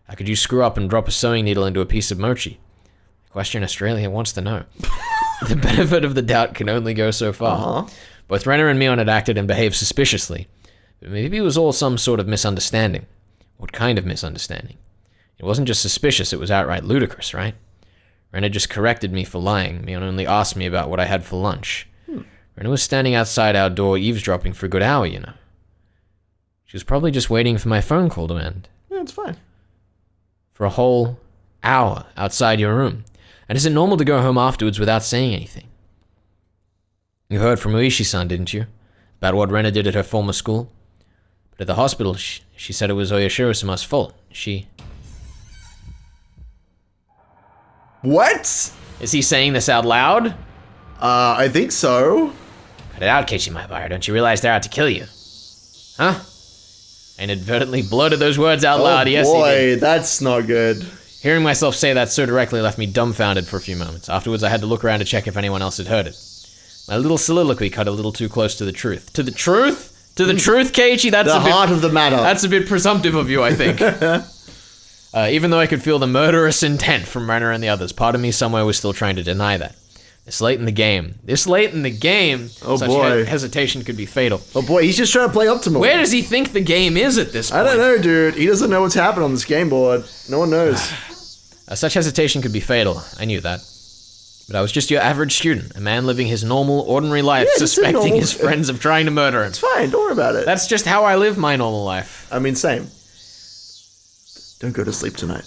How could you screw up and drop a sewing needle into a piece of mochi? The question Australia wants to know. The benefit of the doubt can only go so far. Both Renner and Mion had acted and behaved suspiciously, but maybe it was all some sort of misunderstanding. What kind of misunderstanding? It wasn't just suspicious, it was outright ludicrous, right? Renner just corrected me for lying. Mion only asked me about what I had for lunch. Renner was standing outside our door eavesdropping for a good hour, you know. She was probably just waiting for my phone call to end. Yeah, it's fine. For a whole hour outside your room. And is it normal to go home afterwards without saying anything? You heard from Uishi-san, didn't you? About what Renner did at her former school? But at the hospital, she said it was Oyashiro-sama's fault. What? Is he saying this out loud? I think so. Cut it out, Keiichi Maebara. Don't you realize they're out to kill you? Huh? I inadvertently blurted those words out loud. Yes, he did. Boy, that's not good. Hearing myself say that so directly left me dumbfounded for a few moments. Afterwards, I had to look around to check if anyone else had heard it. My little soliloquy cut a little too close to the truth. To the truth? To the truth, Keiichi? That's the a bit, heart of the matter. That's a bit presumptive of you, I think. Even though I could feel the murderous intent from Renner and the others, part of me somewhere was still trying to deny that. This late in the game. Oh, such boy. Hesitation could be fatal. Oh boy, he's just trying to play optimal. Where does he think the game is at this point? I don't know, dude. He doesn't know what's happened on this game board. No one knows. Such hesitation could be fatal. I knew that. But I was just your average student, a man living his normal, ordinary life, suspecting his friends of trying to murder him. It's fine, don't worry about it. That's just how I live my normal life. I mean, same. Don't go to sleep tonight.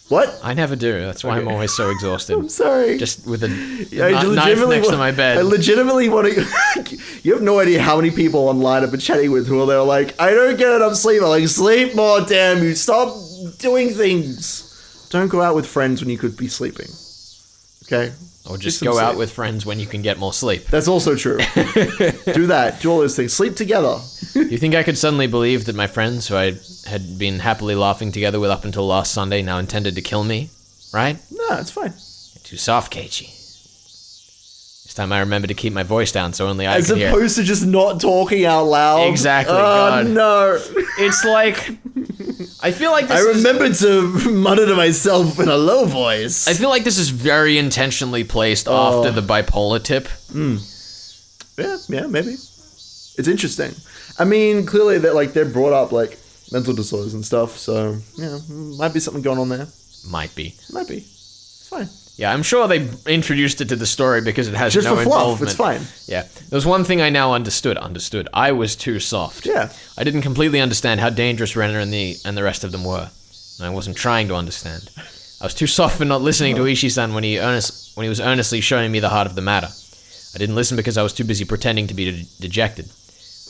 What? I never do. That's why I'm always so exhausted. I'm sorry. Just with a I knife next to my bed. I legitimately want to... You have no idea how many people online I've been chatting with who are there like, I don't get enough sleep. I'm like, sleep more, damn you. Stop doing things. Don't go out with friends when you could be sleeping. Okay? Or just go out with friends when you can get more sleep. That's also true. Do that. Do all those things. Sleep together. You think I could suddenly believe that my friends, who I had been happily laughing together with up until last Sunday, now intended to kill me? Right? No, it's fine. You're too soft, Keiichi. This time I remember to keep my voice down so only I As could hear. As opposed to just not talking out loud. Exactly. Oh, God. no. It's like... I feel like this I remembered to mutter to myself in a low voice. I feel like this is very intentionally placed after the bipolar tip. Yeah, maybe. It's interesting. I mean, clearly they're brought up like mental disorders and stuff, so yeah, might be something going on there. Might be. It's fine. Yeah, I'm sure they introduced it to the story because it has just no for fluff. involvement. It's fine. Yeah, there was one thing I now understood. I was too soft. Yeah. I didn't completely understand how dangerous Renner and the rest of them were. And I wasn't trying to understand. I was too soft for not listening to Ishii-san when he was earnestly showing me the heart of the matter. I didn't listen because I was too busy pretending to be dejected.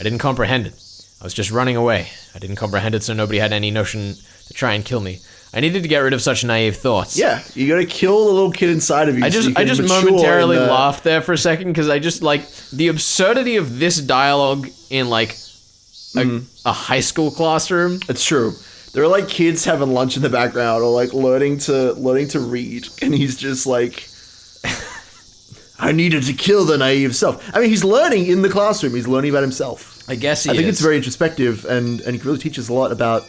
I didn't comprehend it. I was just running away. I didn't comprehend it, so nobody had any notion to try and kill me. I needed to get rid of such naive thoughts. Yeah, you gotta kill the little kid inside of you. I just momentarily laughed there for a second because I just like the absurdity of this dialogue in like a high school classroom. It's true. There are like kids having lunch in the background or like learning to read, and he's just like, I needed to kill the naive self. I mean, he's learning in the classroom. He's learning about himself. I guess I think it's very introspective, and it really teaches a lot about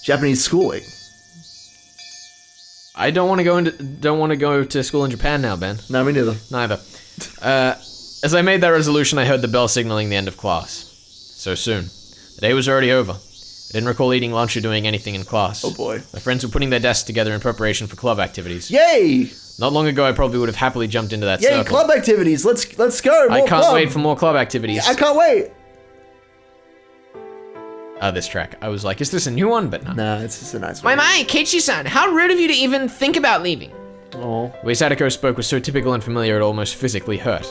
Japanese schooling. I don't want to go to school in Japan now, Ben. No, me neither. Neither. As I made that resolution, I heard the bell signaling the end of class. So soon. The day was already over. I didn't recall eating lunch or doing anything in class. Oh boy. My friends were putting their desks together in preparation for club activities. Yay! Not long ago, I probably would have happily jumped into that Yay, circle. club activities! Let's go! More I can't club. wait for more club activities. I can't wait! This track. I was like, is this a new one? But no. Nah, it's just a nice one. My, Keiichi-san, how rude of you to even think about leaving. Oh. The way Sadako spoke was so typical and familiar it almost physically hurt.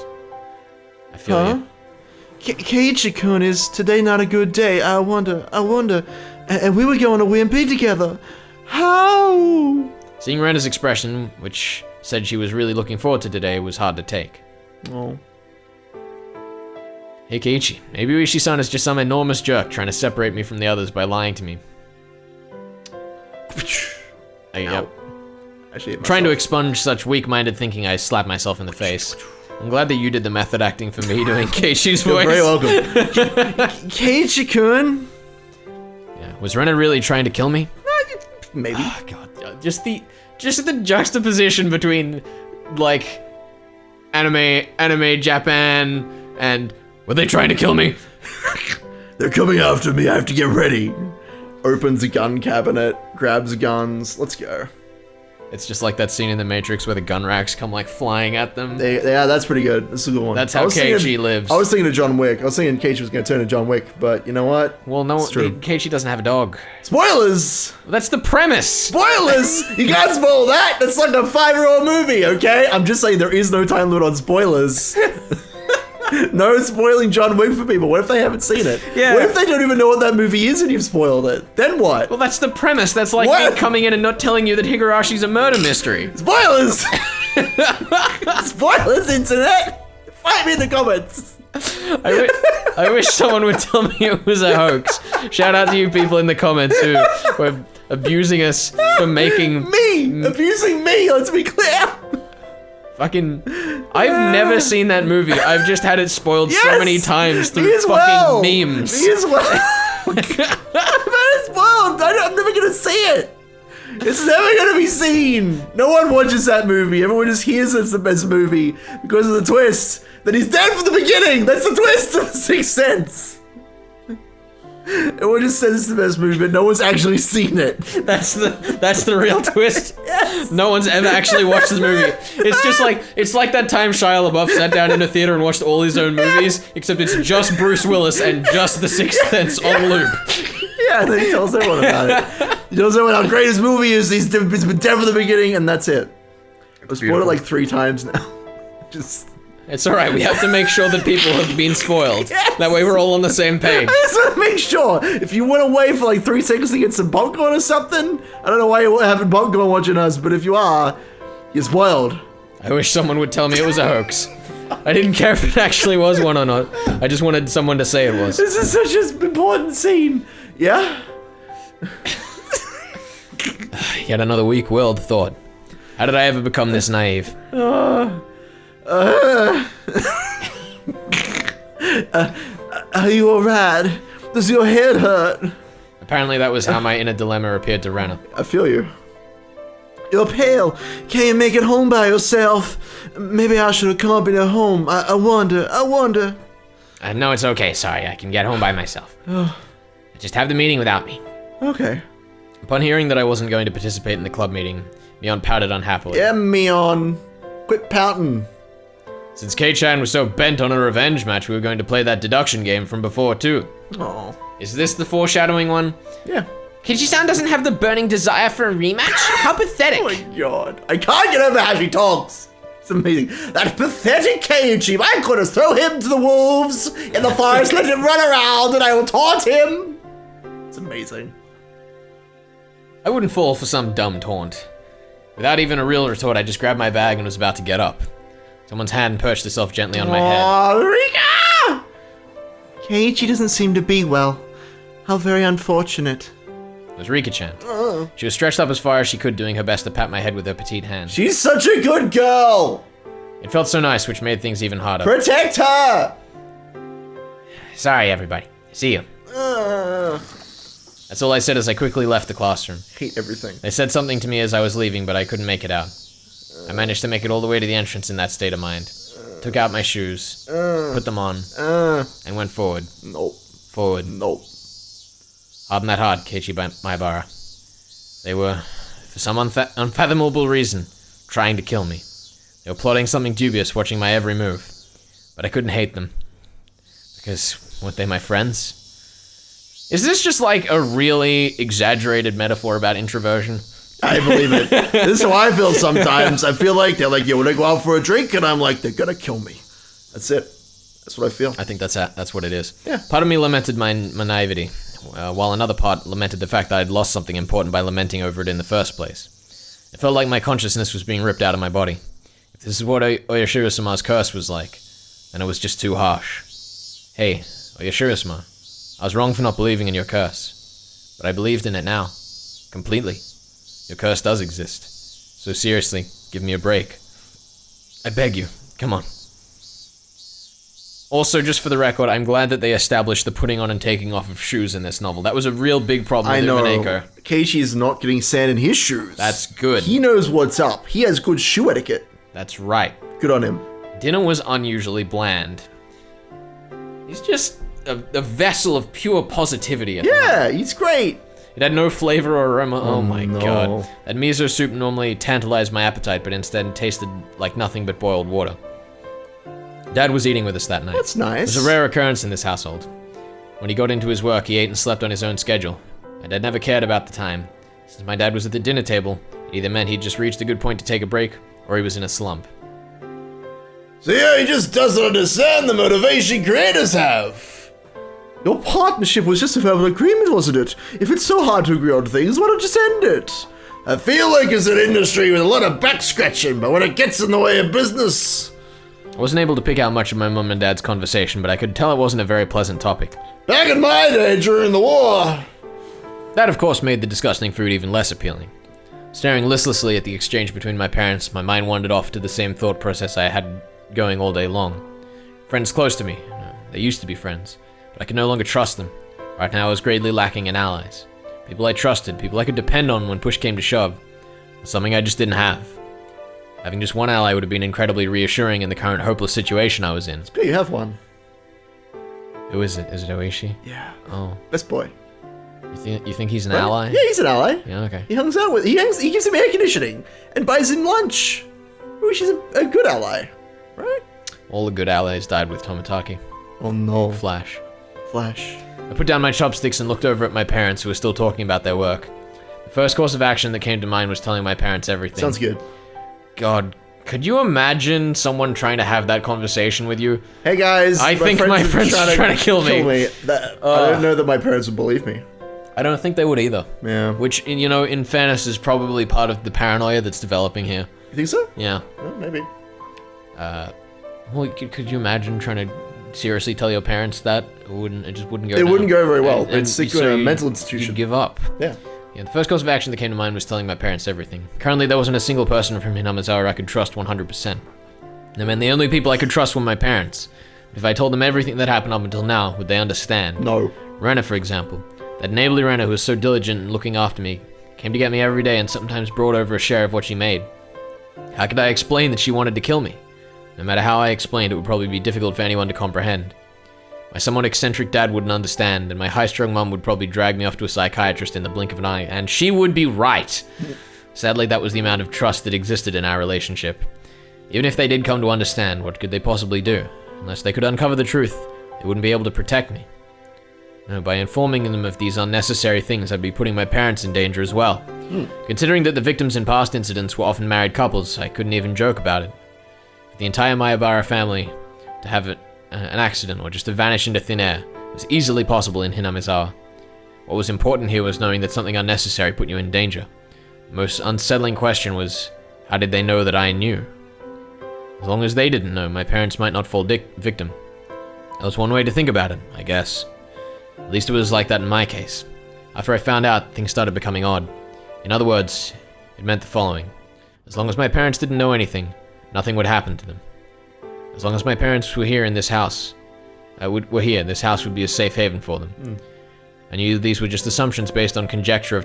I feel you. Keiichi-kun, is today not a good day? I wonder. And we were going to Wimpy together. How? Seeing Renna's expression, which said she was really looking forward to today, was hard to take. Oh. Hey Keiichi, maybe Uishi-san is just some enormous jerk trying to separate me from the others by lying to me. Yep. Trying to expunge such weak-minded thinking, I slapped myself in the face. I'm glad that you did the method acting for me doing Keiichi's voice. You're very welcome. Keiichi-kun. Yeah. Was Rena really trying to kill me? Maybe. Oh, God. Just the juxtaposition between, like, anime Japan and were they trying to kill me? They're coming after me. I have to get ready. Opens a gun cabinet, grabs guns. Let's go. It's just like that scene in The Matrix where the gun racks come like flying at them. Yeah, that's pretty good. That's a good one. That's how Keiichi lives. I was thinking of John Wick. I was thinking Keiichi was going to turn to John Wick, but you know what? Well, no, Keiichi doesn't have a dog. Spoilers! That's the premise! Spoilers! You can't spoil that! That's like a 5-year-old movie, okay? I'm just saying there is no time limit on spoilers. No spoiling John Wick for people. What if they haven't seen it? Yeah. What if they don't even know what that movie is and you've spoiled it? Then what? Well, that's the premise. That's like me coming in and not telling you that Higurashi's a murder mystery. Spoilers! Spoilers, internet! Fight me in the comments! I wish someone would tell me it was a hoax. Shout out to you people in the comments who were abusing us for making... Me! Abusing me, let's be clear! Fucking... I've never seen that movie. I've just had it spoiled so many times through fucking memes. Me as well! I've had it spoiled! I'm never gonna see it! It's never gonna be seen! No one watches that movie. Everyone just hears it's the best movie because of the twist. That he's dead from the beginning! That's the twist of The Sixth Sense! Everyone just says it's the best movie, but no one's actually seen it. That's the real twist. Yes. No one's ever actually watched the movie. It's like that time Shia LaBeouf sat down in a theater and watched all his own movies, except it's just Bruce Willis and just The Sixth Sense on loop. Yeah, and then he tells everyone about it. He tells everyone how great his movie is. He's been dead from the beginning, and that's it. I've spoiled it like 3 times now. It's alright, we have to make sure that people have been spoiled. Yes. That way we're all on the same page. I just want to make sure. If you went away for like 3 seconds to get some popcorn or something, I don't know why you're having popcorn watching us, but if you are, you're spoiled. I wish someone would tell me it was a hoax. I didn't care if it actually was one or not. I just wanted someone to say it was. This is such an important scene. Yeah? Yet another weak-willed thought. How did I ever become this naive? Are you alright? Does your head hurt? Apparently that was how my inner dilemma appeared to Rena. I feel you. You're pale. Can't you make it home by yourself? Maybe I should accompany her home. I wonder. No, it's okay. Sorry, I can get home by myself. Just have the meeting without me. Okay. Upon hearing that I wasn't going to participate in the club meeting, Mion pouted unhappily. Yeah, Mion. Quit pouting. Since Kei-chan was so bent on a revenge match, we were going to play that deduction game from before, too. Oh. Is this the foreshadowing one? Yeah. Keiichi-san doesn't have the burning desire for a rematch? How pathetic. Oh my god. I can't get over how she talks. It's amazing. That pathetic Keiichi. I could have thrown him to the wolves in the forest, let him run around, and I will taunt him. It's amazing. I wouldn't fall for some dumb taunt. Without even a real retort, I just grabbed my bag and was about to get up. Someone's hand perched itself gently on my head. Oh, Rika! Keiichi doesn't seem to be well. How very unfortunate. It was Rika-chan. She was stretched up as far as she could, doing her best to pat my head with her petite hand. She's such a good girl! It felt so nice, which made things even harder. Protect her! Sorry, everybody. See you. That's all I said as I quickly left the classroom. Hate everything. They said something to me as I was leaving, but I couldn't make it out. I managed to make it all the way to the entrance in that state of mind. Took out my shoes, put them on, and went forward. Nope. Forward. Nope. Hard on that hard, Keiichi Maibara. They were, for some unfathomable reason, trying to kill me. They were plotting something dubious, watching my every move. But I couldn't hate them. Because, weren't they my friends? Is this just like a really exaggerated metaphor about introversion? I believe it. This is how I feel sometimes. I feel like they're like, yo, wanna go out for a drink? And I'm like, they're gonna kill me. That's it. That's what I feel. I think that's what it is. Yeah. Part of me lamented my naivety, while another part lamented the fact that I'd lost something important by lamenting over it in the first place. It felt like my consciousness was being ripped out of my body. If this is what Oyashiro-sama's curse was like, then it was just too harsh. Hey, Oyashiro-sama, I was wrong for not believing in your curse, but I believed in it now. Completely. Your curse does exist. So seriously, give me a break. I beg you, come on. Also, just for the record, I'm glad that they established the putting on and taking off of shoes in this novel. That was a real big problem with Umineko. Keiichi is not getting sand in his shoes. That's good. He knows what's up. He has good shoe etiquette. That's right. Good on him. Dinner was unusually bland. He's just a vessel of pure positivity. Yeah, he's great. It had no flavor or aroma. Oh my no. god. That miso soup normally tantalized my appetite, but instead tasted like nothing but boiled water. Dad was eating with us that night. That's nice. It was a rare occurrence in this household. When he got into his work, he ate and slept on his own schedule. My dad never cared about the time. Since my dad was at the dinner table, it either meant he'd just reached a good point to take a break, or he was in a slump. So yeah, he just doesn't understand the motivation creators have. Your partnership was just a verbal agreement, wasn't it? If it's so hard to agree on things, why don't you just end it? I feel like it's an industry with a lot of back scratching, but when it gets in the way of business... I wasn't able to pick out much of my mum and dad's conversation, but I could tell it wasn't a very pleasant topic. Back in my day, during the war... That, of course, made the disgusting food even less appealing. Staring listlessly at the exchange between my parents, my mind wandered off to the same thought process I had going all day long. Friends close to me. They used to be friends, but I could no longer trust them. Right now I was greatly lacking in allies. People I trusted, people I could depend on when push came to shove. Something I just didn't have. Having just one ally would have been incredibly reassuring in the current hopeless situation I was in. It's good you have one. Who is it? Is it Oishi? Yeah. Oh. Best boy. You think he's an ally? Yeah, he's an ally. Yeah, okay. He hangs out with... He gives him air conditioning and buys him lunch. Oishi's a good ally, right? All the good allies died with Tomitaki. Oh no. Flash. I put down my chopsticks and looked over at my parents who were still talking about their work. The first course of action that came to mind was telling my parents everything. Sounds good. God, could you imagine someone trying to have that conversation with you? Hey guys, I think my friend's trying to kill me. I don't know that my parents would believe me. I don't think they would either. Yeah. Which, in fairness, is probably part of the paranoia that's developing here. You think so? Yeah. Well, maybe. Well, could you imagine trying to seriously tell your parents that? It just wouldn't go. It wouldn't go very well. And It's stick you in a mental institution. You'd give up. Yeah. Yeah, the first course of action that came to mind was telling my parents everything. Currently, there wasn't a single person from Hinamizawa I could trust 100%. I mean, the only people I could trust were my parents. But if I told them everything that happened up until now, would they understand? No. Rena, for example. That neighborly Rena who was so diligent in looking after me, came to get me every day and sometimes brought over a share of what she made. How could I explain that she wanted to kill me? No matter how I explained, it would probably be difficult for anyone to comprehend. My somewhat eccentric dad wouldn't understand, and my high-strung mum would probably drag me off to a psychiatrist in the blink of an eye, and she would be right. Sadly, that was the amount of trust that existed in our relationship. Even if they did come to understand, what could they possibly do? Unless they could uncover the truth, they wouldn't be able to protect me. No, by informing them of these unnecessary things, I'd be putting my parents in danger as well. Considering that the victims in past incidents were often married couples, I couldn't even joke about it. For the entire Mayabara family to have an accident or just to vanish into thin air was easily possible in Hinamizawa. What was important here was knowing that something unnecessary put you in danger. The most unsettling question was, how did they know that I knew? As long as they didn't know, my parents might not fall victim. That was one way to think about it, I guess. At least it was like that in my case. After I found out, things started becoming odd. In other words, it meant the following. As long as my parents didn't know anything, nothing would happen to them. As long as my parents were here in this house, this house would be a safe haven for them. I knew these were just assumptions based on conjecture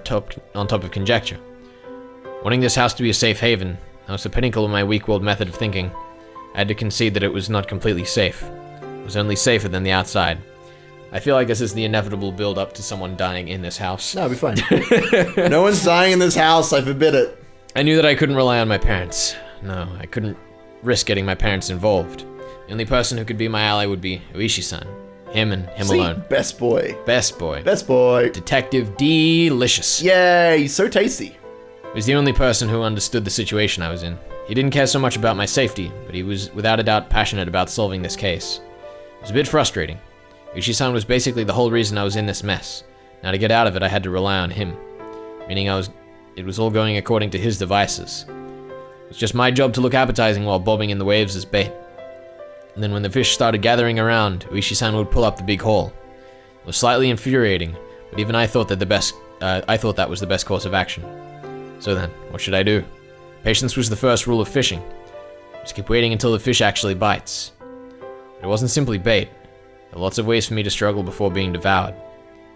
on top of conjecture. Wanting this house to be a safe haven, that was the pinnacle of my weak-willed method of thinking. I had to concede that it was not completely safe. It was only safer than the outside. I feel like this is the inevitable build-up to someone dying in this house. No, it'll be fine. No one's dying in this house, I forbid it. I knew that I couldn't rely on my parents. No, I couldn't risk getting my parents involved. The only person who could be my ally would be Oishi-san. Him and him alone. Best boy. Best boy. Best boy. Detective Delicious. Yay, he's so tasty. He was the only person who understood the situation I was in. He didn't care so much about my safety, but he was without a doubt passionate about solving this case. It was a bit frustrating. Oishi-san was basically the whole reason I was in this mess. Now to get out of it, I had to rely on him. Meaning it was all going according to his devices. It was just my job to look appetizing while bobbing in the waves as bait. And then when the fish started gathering around, Uishi-san would pull up the big haul. It was slightly infuriating, but even I thought that that was the best course of action. So then, what should I do? Patience was the first rule of fishing. Just keep waiting until the fish actually bites. But it wasn't simply bait. There were lots of ways for me to struggle before being devoured.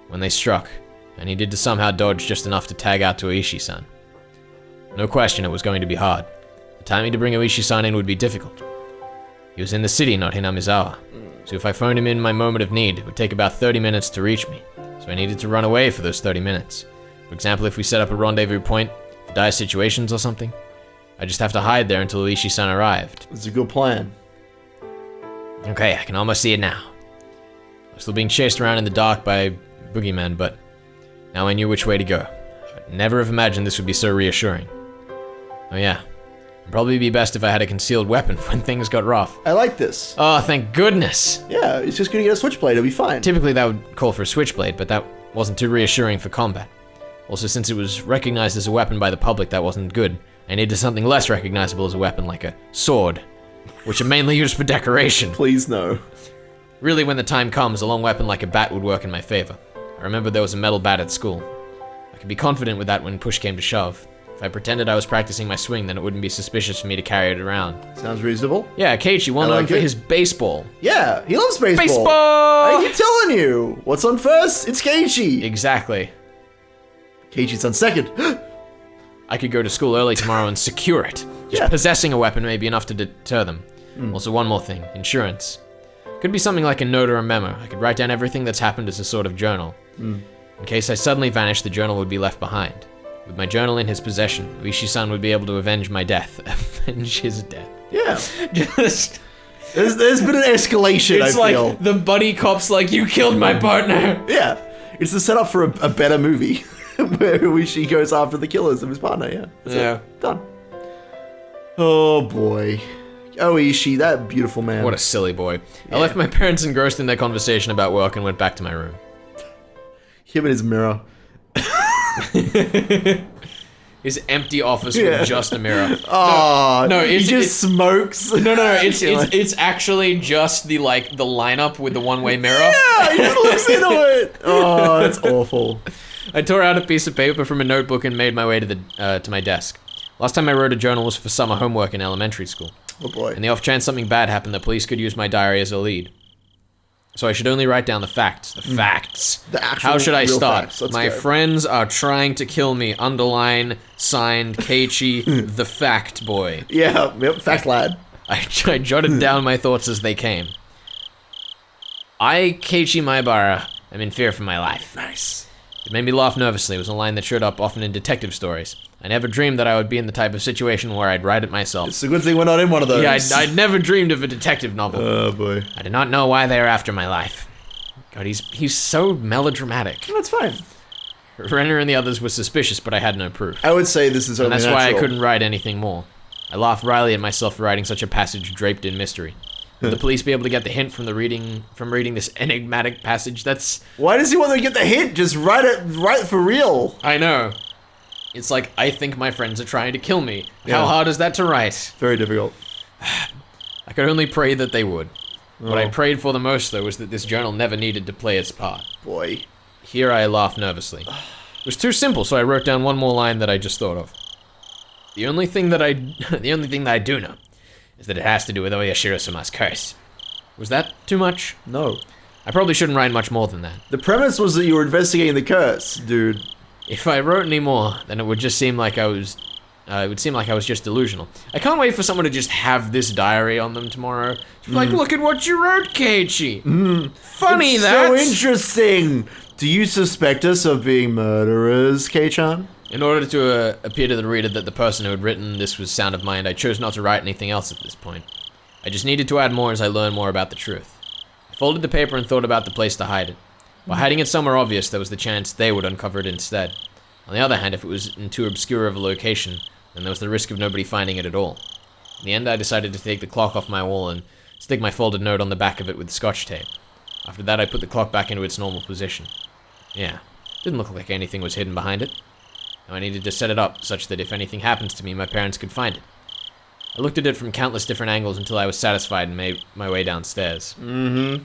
When they struck, I needed to somehow dodge just enough to tag out to Uishi-san. No question it was going to be hard. The timing to bring Uishi-san in would be difficult. He was in the city, not Hinamizawa. So if I phoned him in my moment of need, it would take about 30 minutes to reach me. So I needed to run away for those 30 minutes. For example, if we set up a rendezvous point for dire situations or something, I just have to hide there until Uishi-san arrived. It's a good plan. Okay, I can almost see it now. I was still being chased around in the dark by boogeymen, but now I knew which way to go. I'd never have imagined this would be so reassuring. Oh yeah, it'd probably be best if I had a concealed weapon when things got rough. I like this. Oh, thank goodness! Yeah, he's just gonna get a switchblade, it'll be fine. Typically that would call for a switchblade, but that wasn't too reassuring for combat. Also, since it was recognized as a weapon by the public, that wasn't good. I needed something less recognizable as a weapon, like a sword, which are mainly used for decoration. Please no. Really, when the time comes, a long weapon like a bat would work in my favor. I remember there was a metal bat at school. I could be confident with that when push came to shove. If I pretended I was practicing my swing, then it wouldn't be suspicious for me to carry it around. Sounds reasonable. Yeah, Keiichi, well known for his baseball. Yeah, he loves baseball. Baseball! I keep telling you. What's on first? It's Keiichi. Exactly. Keiichi's on second. I could go to school early tomorrow and secure it. Just possessing a weapon may be enough to deter them. Also, one more thing. Insurance. Could be something like a note or a memo. I could write down everything that's happened as a sort of journal. In case I suddenly vanished, the journal would be left behind. With my journal in his possession, Uishi-san would be able to avenge my death. Avenge his death. Yeah. Just... There's been an escalation, It's I feel. like the buddy cop's like, you killed my partner! Yeah. It's the setup for a better movie. Where Uishi goes after the killers of his partner, yeah. That's it. Done. Oh boy. Oishi, that beautiful man. What a silly boy. Yeah. I left my parents engrossed in their conversation about work and went back to my room. Him and his mirror. His empty office with just a mirror. Oh, no, he just smokes. No, it's actually just the lineup with the one-way mirror. Yeah, he just looks into it. Oh, that's awful. I tore out a piece of paper from a notebook and made my way to my desk. Last time I wrote a journal was for summer homework in elementary school. Oh boy. In the off chance something bad happened, the police could use my diary as a lead. So I should only write down the facts. The facts. The actual How should I real start? facts. Let's My go. friends are trying to kill me. Underline, signed, Keiichi, the fact boy. Yeah, yep, fact lad. I jotted down my thoughts as they came. I, Keiichi Maibara, am in fear for my life. Nice. It made me laugh nervously. It was a line that showed up often in detective stories. I never dreamed that I would be in the type of situation where I'd write it myself. It's a good thing we're not in one of those. Yeah, I'd never dreamed of a detective novel. Oh boy. I did not know why they were after my life. God, he's so melodramatic. That's fine. Renner and the others were suspicious, but I had no proof. I would say this is And only that's why I natural. couldn't write anything more. I laughed wryly at myself for writing such a passage draped in mystery. Would the police be able to get the hint from reading this enigmatic passage? That's... Why does he want to get the hint? Just write it right for real. I know. It's like, I think my friends are trying to kill me. Yeah. How hard is that to write? Very difficult. I could only pray that they would. What I Oh. prayed for the most, though, was that this journal never needed to play its part. Boy. Here I laughed nervously. It was too simple, so I wrote down one more line that I just thought of. The only thing that I do know is that it has to do with Oyashiro-sama's curse. Was that too much? No. I probably shouldn't write much more than that. The premise was that you were investigating the curse, dude. If I wrote any more, then it would just seem like I was... it would seem like I was just delusional. I can't wait for someone to just have this diary on them tomorrow. Just be like, look at what you wrote, Keiichi. Funny It's that. so interesting. Do you suspect us of being murderers, Kei-chan? In order to appear to the reader that the person who had written this was sound of mind, I chose not to write anything else at this point. I just needed to add more as I learned more about the truth. I folded the paper and thought about the place to hide it. By hiding it somewhere obvious, there was the chance they would uncover it instead. On the other hand, if it was in too obscure of a location, then there was the risk of nobody finding it at all. In the end, I decided to take the clock off my wall and stick my folded note on the back of it with scotch tape. After that, I put the clock back into its normal position. Yeah, didn't look like anything was hidden behind it. Now I needed to set it up such that if anything happens to me, my parents could find it. I looked at it from countless different angles until I was satisfied and made my way downstairs. Mm-hmm.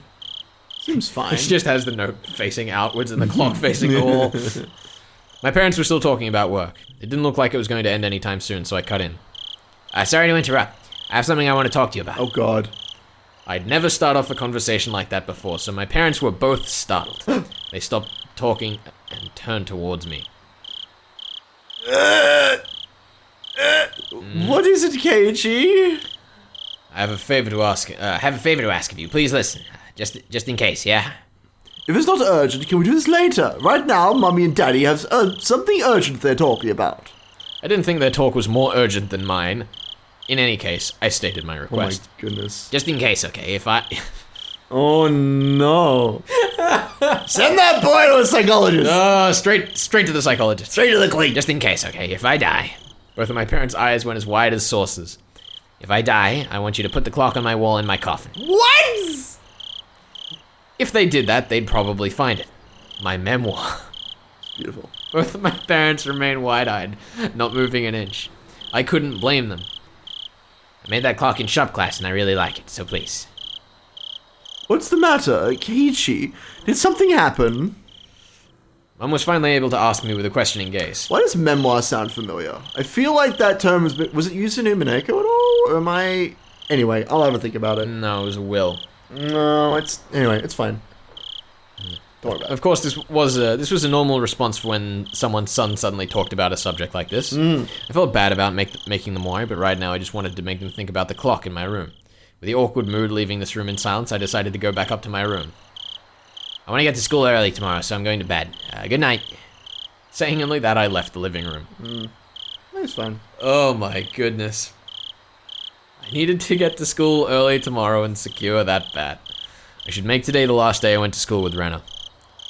Seems fine. It just has the note facing outwards and the clock facing the wall. My parents were still talking about work. It didn't look like it was going to end anytime soon, so I cut in. Sorry to interrupt. I have something I want to talk to you about. Oh, God. I'd never start off a conversation like that before, so my parents were both startled. They stopped talking and turned towards me. What is it, Keiichi? I have a favor to ask. Of you. Please listen, just in case, yeah. If it's not urgent, can we do this later? Right now, Mummy and Daddy have something urgent they're talking about. I didn't think their talk was more urgent than mine. In any case, I stated my request. Oh my goodness. Just in case, okay? If I... Oh no. Send that boy to a psychologist. Straight to the psychologist. Straight to the clean. Just in case, okay? If I die... Both of my parents' eyes went as wide as saucers. If I die, I want you to put the clock on my wall in my coffin. What? If they did that, they'd probably find it. My memoir. Beautiful. Both of my parents remained wide-eyed, not moving an inch. I couldn't blame them. I made that clock in shop class and I really like it, so please. What's the matter, Keiichi? Did something happen? Mum was finally able to ask me with a questioning gaze. Why does memoir sound familiar? I feel like that term was it used in Umineko at all? Or am I... Anyway, I'll have a think about it. No, it was a will. No, anyway, it's fine. Don't worry about it. Of course, this was a normal response for when someone's son suddenly talked about a subject like this. I felt bad about making them worry, but right now I just wanted to make them think about the clock in my room. With the awkward mood leaving this room in silence, I decided to go back up to my room. I want to get to school early tomorrow, so I'm going to bed. Good night. Saying only that, I left the living room. It's fine. Oh my goodness. I needed to get to school early tomorrow and secure that bat. I should make today the last day I went to school with Rena.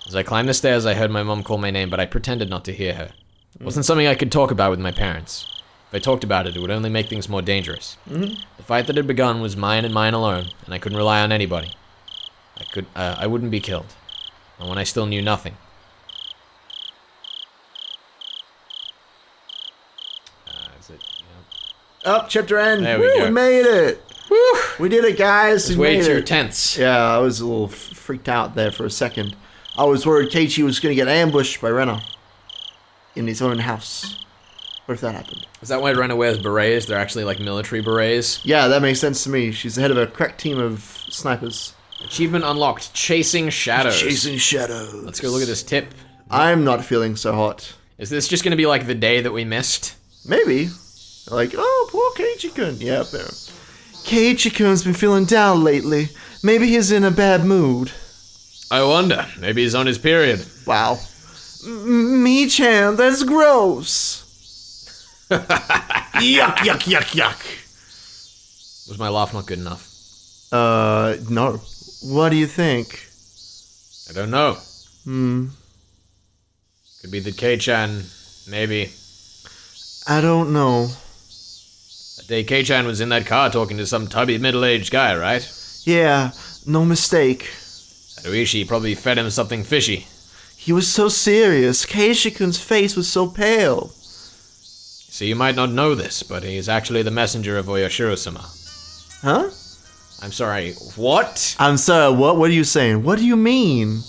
As I climbed the stairs, I heard my mum call my name, but I pretended not to hear her. It wasn't something I could talk about with my parents. If I talked about it, it would only make things more dangerous. The fight that had begun was mine and mine alone, and I couldn't rely on anybody. I wouldn't be killed. And when I still knew nothing. Is it? Yeah. Oh, chapter end. There we go. We made it. Woo! We did it, guys. It's We way made too it. tense. Yeah, I was a little freaked out there for a second. I was worried Keiichi was going to get ambushed by Rena in his own house. What if that happened? Is that why Rena wears berets? They're actually like military berets. Yeah, that makes sense to me. She's the head of a crack team of snipers. Achievement unlocked. Chasing shadows. Chasing shadows. Let's go look at this tip. I'm not feeling so hot. Is this just going to be like the day that we missed? Maybe. Like, oh, poor Keiichi-kun. Yeah, there. Keiichi-kun's been feeling down lately. Maybe he's in a bad mood. I wonder. Maybe he's on his period. Wow. Me-chan, that's gross. Yuck, yuck, yuck, yuck. Was my laugh not good enough? No. What do you think? I don't know. Could be the Kei-chan. Maybe. I don't know. That day Kei-chan was in that car talking to some tubby middle-aged guy, right? Yeah, no mistake. Higurashi probably fed him something fishy. He was so serious. Keiichi-kun's face was so pale. So you might not know this, but he is actually the messenger of Oyashiro-sama. Huh? I'm sorry, what? I'm sorry, what? What are you saying? What do you mean?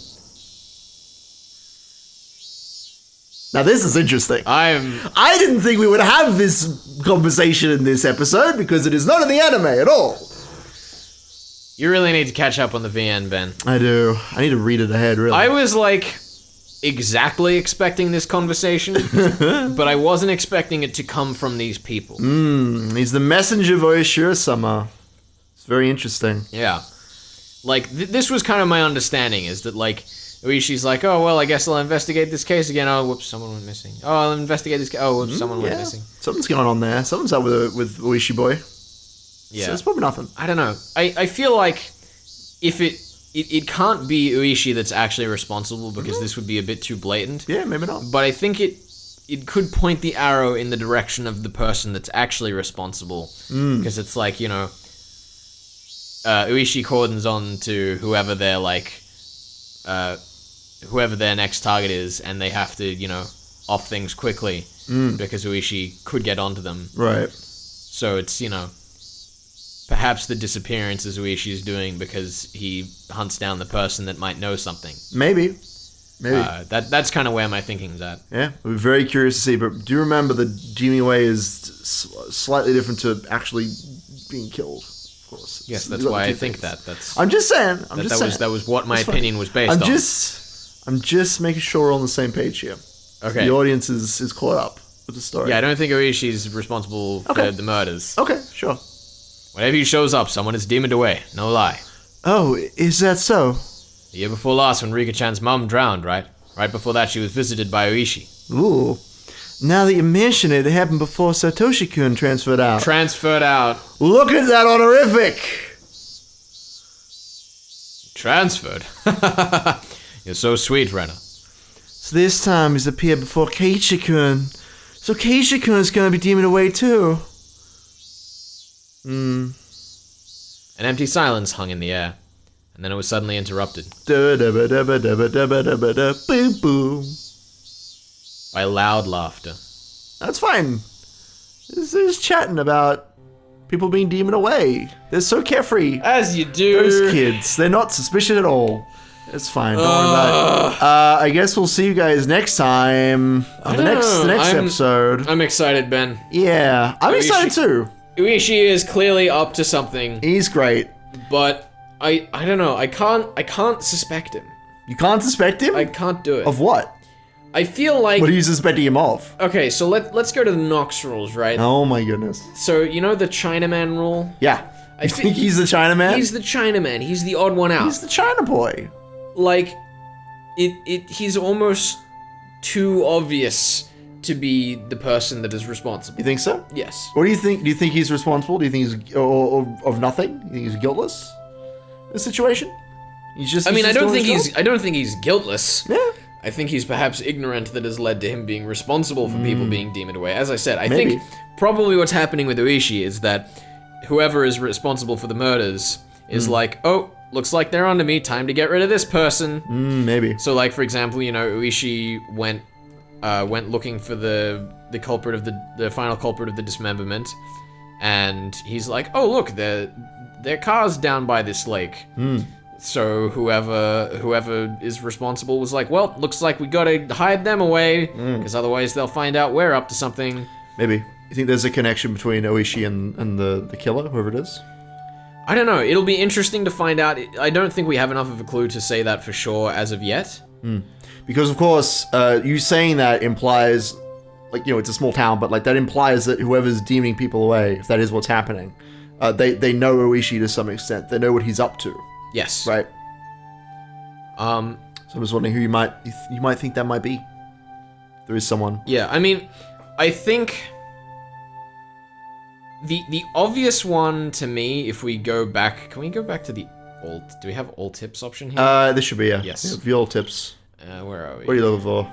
Now this is interesting. I didn't think we would have this conversation in this episode because it is not in the anime at all. You really need to catch up on the VN, Ben. I do. I need to read it ahead, really. I was like exactly expecting this conversation, but I wasn't expecting it to come from these people. He's the messenger of Oyashiro-sama. It's very interesting. Yeah. Like, this was kind of my understanding, is that, like, Uishi's like, oh, well, I guess I'll investigate this case again. Oh, whoops, someone went missing. Oh, I'll investigate this case. Oh, whoops, someone went missing. Something's going on there. Something's up with Uishi boy. Yeah. So it's probably nothing. I don't know. I feel like if it can't be Uishi that's actually responsible, because this would be a bit too blatant. Yeah, maybe not. But I think it could point the arrow in the direction of the person that's actually responsible. Because it's like, you know, Uishi cordons on to whoever their, like, whoever their next target is, and they have to, you know, off things quickly, because Uishi could get onto them. Right. So it's, perhaps the disappearance is Uishi is doing because he hunts down the person that might know something. Maybe. That's kind of where my thinking's at. Yeah, we're very curious to see. But do you remember the deeming away is slightly different to actually being killed? Of course. Yes, that's why I think that. I'm just saying. That was what my opinion was based on. I'm just making sure we're on the same page here. Okay. The audience is caught up with the story. Yeah, I don't think Uishi's responsible for the murders. Okay, sure. Whenever he shows up, someone is demoned away. No lie. Oh, is that so? The year before last, when Rika-chan's mum drowned, right? Right before that, she was visited by Uishi. Ooh. Now that you mention it, it happened before Satoshi-kun transferred out. Transferred out. Look at that honorific! Transferred? You're so sweet, Renna. So this time he's appeared before Keiichi-kun. So Keiichi-kun is going to be demoned away too. An empty silence hung in the air, and then it was suddenly interrupted. By loud laughter. That's fine. They're just chatting about people being demoned away. They're so carefree. As you do. Those kids, they're not suspicious at all. It's fine, don't worry about it. I guess we'll see you guys next time on the next episode. I'm excited, Ben. Yeah, I'm excited too. Uishi is clearly up to something. He's great. But I don't know. I can't suspect him. You can't suspect him? I can't do it. Of what? I feel like... What are you suspecting him of? Okay, so let's go to the Nox rules, right? Oh my goodness. So, you know the Chinaman rule? Yeah. I think he's the Chinaman? He's the Chinaman. He's the odd one out. He's the China boy. Like, he's almost too obvious to be the person that is responsible. You think so? Yes. What do you think? Do you think he's responsible? Do you think he's of nothing? Do you think he's guiltless in the situation? I don't think he's guiltless. Yeah. I think he's perhaps ignorant that has led to him being responsible for people being demoned away. As I said, I think probably what's happening with Uishi is that whoever is responsible for the murders is like, oh, looks like they're onto me, time to get rid of this person. Maybe. So like, for example, Uishi went looking for the culprit of the final culprit of the dismemberment, and he's like, oh look, their car's down by this lake. So whoever is responsible was like, well, looks like we gotta hide them away, because otherwise they'll find out we're up to something. Maybe. You think there's a connection between Uishi and the killer, whoever it is? I don't know. It'll be interesting to find out. I don't think we have enough of a clue to say that for sure as of yet. Because, of course, you saying that implies, like, it's a small town, but, like, that implies that whoever's deeming people away, if that is what's happening, they know Uishi to some extent. They know what he's up to. Yes. Right? So I'm just wondering who you might think that might be. There is someone. Yeah, I mean, I think... The obvious one to me, if we go back... Can we go back to the alt... Do we have alt tips option here? This should be, yeah. Yes. Yeah, view alt tips. Where are we? What are you looking for?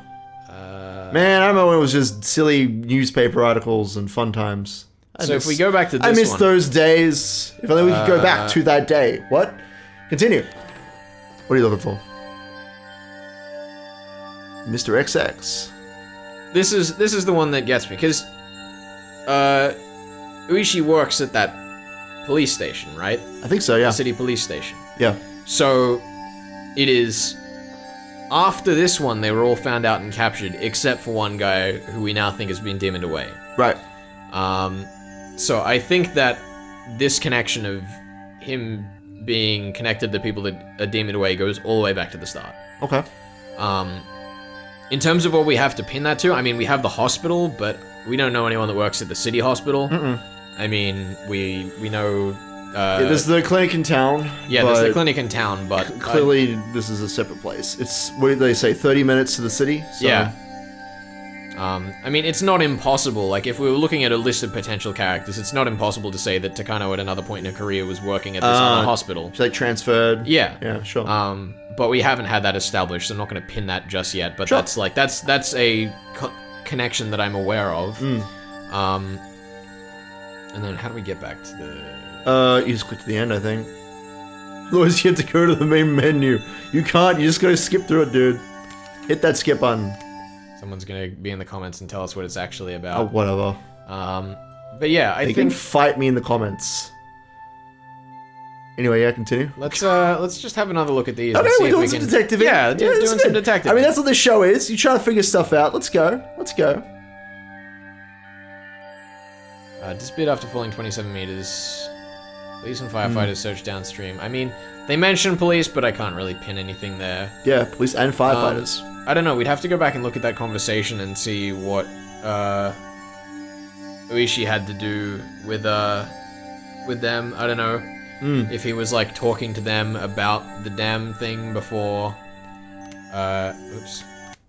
Man, I remember when it was just silly newspaper articles and fun times. If we go back to this I miss one, those days. If only we could go back to that day. What? Continue. What are you looking for? Mr. XX. This is the one that gets me, because Uishi works at that police station, right? I think so, yeah. The city police station. Yeah. So it is after this one they were all found out and captured, except for one guy who we now think has been demoned away. Right. So I think that this connection of him being connected to people that are demoned away goes all the way back to the start. Okay. In terms of what we have to pin that to, I mean, we have the hospital, but we don't know anyone that works at the city hospital. I mean, we know... there's the clinic in town. Yeah, there's the clinic in town, but... Clearly, this is a separate place. It's, what did they say, 30 minutes to the city? So. Yeah. I mean, it's not impossible. Like, if we were looking at a list of potential characters, it's not impossible to say that Takano at another point in her career was working at this other hospital. She's, like, transferred. Yeah. Yeah, sure. But we haven't had that established, so I'm not going to pin that just yet. But that's a connection that I'm aware of. And then how do we get back to the... You just click to the end, I think. Otherwise, you have to go to the main menu. You can't. You just gotta skip through it, dude. Hit that skip button. Someone's gonna be in the comments and tell us what it's actually about. Oh, whatever. But yeah, I You can think fight me in the comments. Anyway, yeah, continue. let's just have another look at these. Okay, and see we're if doing we some can... detectiving. Yeah, that's doing some good. detective. I mean, that's what this show is. You try to figure stuff out. Let's go. Let's go. Disappeared after falling 27 meters. Police and firefighters search downstream. I mean, they mention police, but I can't really pin anything there. Yeah, police and firefighters. I don't know. We'd have to go back and look at that conversation and see what Keiichi had to do with them. I don't know if he was like talking to them about the damn thing before.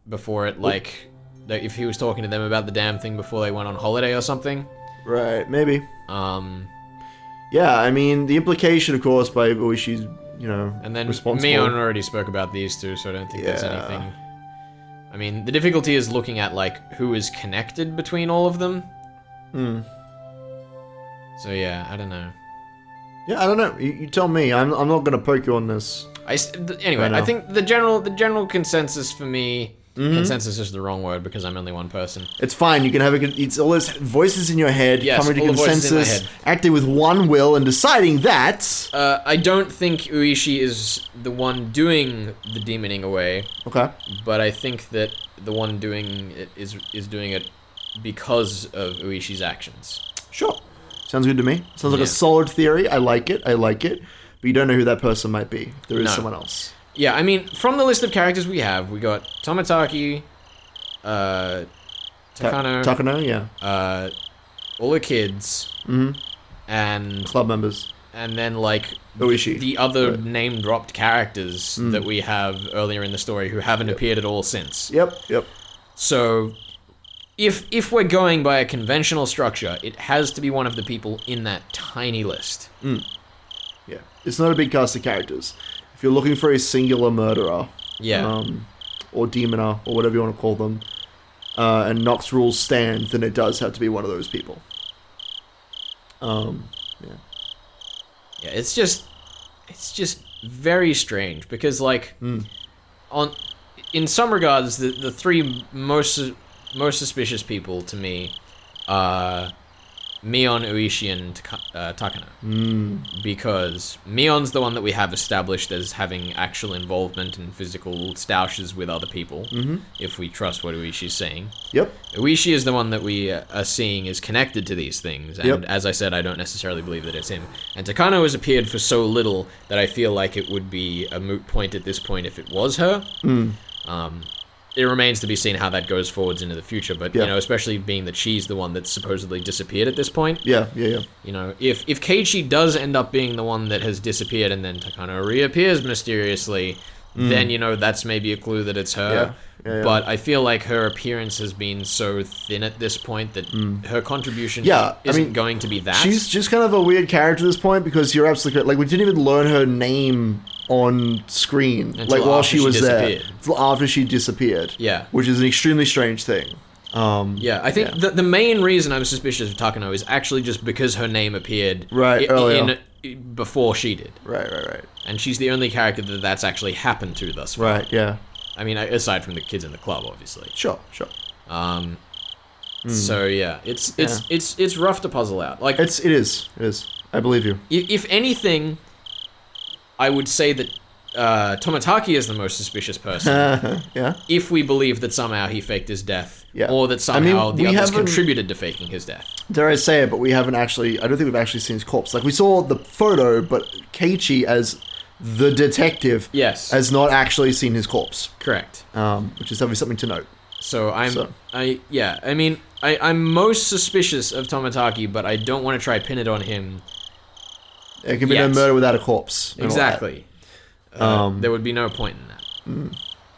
Before it like, if he was talking to them about the damn thing before they went on holiday or something. Right, maybe. Yeah, I mean, the implication, of course, by Keiichi's, And then responsible. Mion already spoke about these two, so I don't think there's anything. I mean, the difficulty is looking at like who is connected between all of them. So yeah, I don't know. Yeah, I don't know. You tell me. I'm not gonna poke you on this. Anyway, I think the general consensus for me. Consensus is the wrong word because I'm only one person. It's fine. You can have it's all those voices in your head coming to all the voices in my consensus, head. acting with one will, and deciding that. I don't think Keiichi is the one doing the demoning away. Okay. But I think that the one doing it is doing it because of Keiichi's actions. Sure. Sounds good to me. Sounds like a solid theory. I like it. But you don't know who that person might be. There is someone else. Yeah, I mean, from the list of characters we have, we got Tomotaki, Takano, yeah. all the kids, and Club members. And then like Keiichi. the other name-dropped characters that we have earlier in the story who haven't appeared at all since. Yep. So, if we're going by a conventional structure, it has to be one of the people in that tiny list. Yeah. It's not a big cast of characters. If you're looking for a singular murderer, or demoner, or whatever you want to call them, and Nox rules stand, then it does have to be one of those people. Yeah, it's just very strange because like in some regards the three most suspicious people to me are Mion, Keiichi, and Takano. Because Mion's the one that we have established as having actual involvement in physical stoushes with other people, if we trust what Keiichi's saying. Yep. Keiichi is the one that we are seeing is connected to these things, and as I said, I don't necessarily believe that it's him. And Takano has appeared for so little that I feel like it would be a moot point at this point if it was her. It remains to be seen how that goes forwards into the future, but especially being that she's the one that's supposedly disappeared at this point. Yeah. If Keiichi does end up being the one that has disappeared and then Takano reappears mysteriously, then that's maybe a clue that it's her. Yeah. But I feel like her appearance has been so thin at this point that her contribution isn't going to be that. She's just kind of a weird character at this point because you're absolutely correct. Like, we didn't even learn her name on screen while she was there until after she disappeared, which is an extremely strange thing. I think the main reason I'm suspicious of Takano is actually just because her name appeared before she did. Right. And she's the only character that's actually happened to thus far. Right, yeah. I mean, aside from the kids in the club, obviously. Sure. So yeah, it's rough to puzzle out. Like it is. I believe you. If anything, I would say that Tomotaki is the most suspicious person. Yeah. If we believe that somehow he faked his death, yeah. or that somehow the others contributed to faking his death. Dare I say it, but we haven't actually. I don't think we've actually seen his corpse. Like, we saw the photo, but Keiichi as the detective has not actually seen his corpse. Correct. Which is obviously something to note. So I'm most suspicious of Tomotaki, but I don't want to try pin it on him. It can be no murder without a corpse. Exactly. There would be no point in that.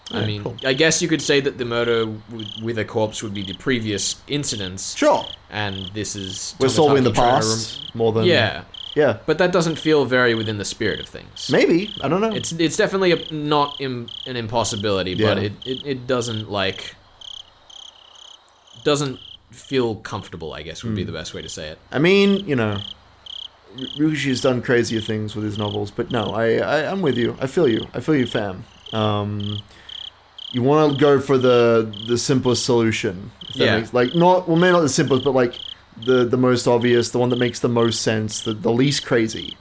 I mean, cool. I guess you could say that the murder with a corpse would be the previous incidents. Sure. And this is we're solving the past more than yeah. But that doesn't feel very within the spirit of things. Maybe, I don't know. It's definitely not an impossibility, but it doesn't doesn't feel comfortable, I guess would be the best way to say it. I mean, Ryushi's done crazier things with his novels, but no, I'm with you. I feel you, fam. You want to go for the simplest solution. Maybe not the simplest, but like the most obvious, the one that makes the most sense, the least crazy,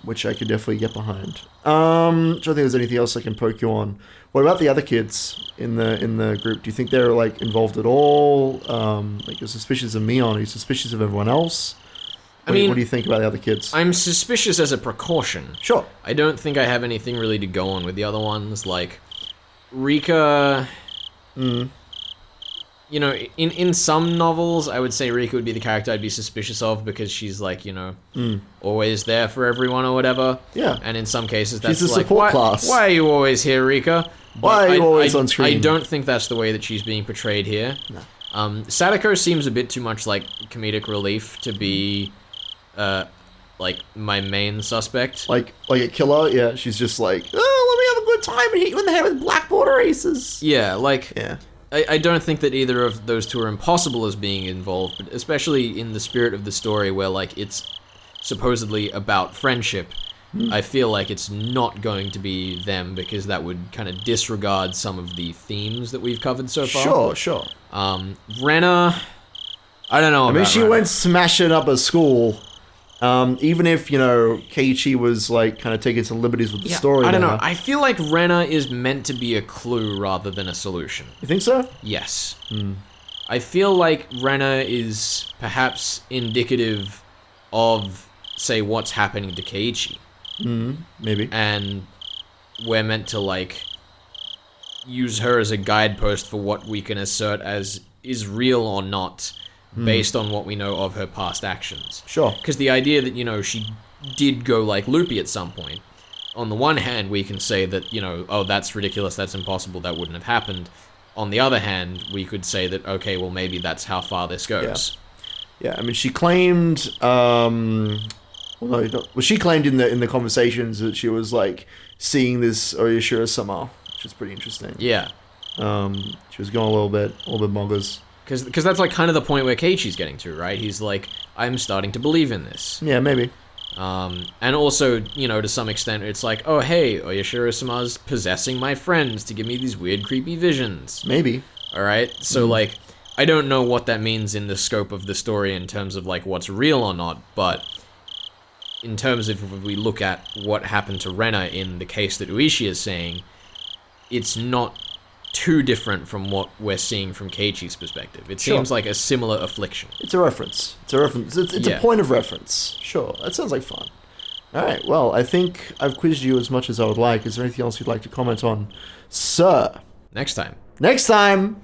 which I could definitely get behind. I don't think there's anything else I can poke you on. What about the other kids in the group? Do you think they're like involved at all? Like you're suspicious of Mion? Are you suspicious of everyone else? What do you think about the other kids? I'm suspicious as a precaution. Sure. I don't think I have anything really to go on with the other ones. Like, Rika... You know, in some novels, I would say Rika would be the character I'd be suspicious of because she's like, you know, always there for everyone or whatever. Yeah. And in some cases, that's she's a like, support class. Why are you always here, Rika? Why are you always on screen? I don't think that's the way that she's being portrayed here. No. Sadako seems a bit too much like comedic relief to be, like, my main suspect. Like a killer? Yeah, she's just like, oh, let me have a good time and hit you in the head with blackboard erasers. Yeah, like... Yeah. I don't think that either of those two are impossible as being involved, but especially in the spirit of the story where, like, it's supposedly about friendship, I feel like it's not going to be them because that would kind of disregard some of the themes that we've covered so far. Sure. Rena, I don't know. I mean, she went smashing up a school. Even if, you know, Keiichi was, like, kind of taking some liberties with the story. I don't know. I feel like Rena is meant to be a clue rather than a solution. You think so? Yes. I feel like Rena is perhaps indicative of, say, what's happening to Keiichi. Maybe. And we're meant to, like, use her as a guidepost for what we can assert as is real or not, based on what we know of her past actions. Sure. Because the idea that, you know, she did go, like, loopy at some point, on the one hand, we can say that, you know, oh, that's ridiculous, that's impossible, that wouldn't have happened. On the other hand, we could say that, okay, well, maybe that's how far this goes. Yeah, I mean, she claimed, she claimed in the conversations that she was, like, seeing this Oyashiro-sama, which is pretty interesting. Yeah. She was going a little bit bonkers. Because that's, like, kind of the point where Keiichi's getting to, right? He's like, I'm starting to believe in this. Yeah, maybe. And also, you know, to some extent, it's like, oh, hey, Oyashiro-sama's possessing my friends to give me these weird, creepy visions. Maybe. Alright? So, like, I don't know what that means in the scope of the story in terms of, like, what's real or not, but in terms of if we look at what happened to Rena in the case that Uishi is saying, it's not too different from what we're seeing from Keiichi's perspective. It seems like a similar affliction. It's a reference. It's a point of reference. Sure, that sounds like fun. Alright, well, I think I've quizzed you as much as I would like. Is there anything else you'd like to comment on, sir? Next time. Next time!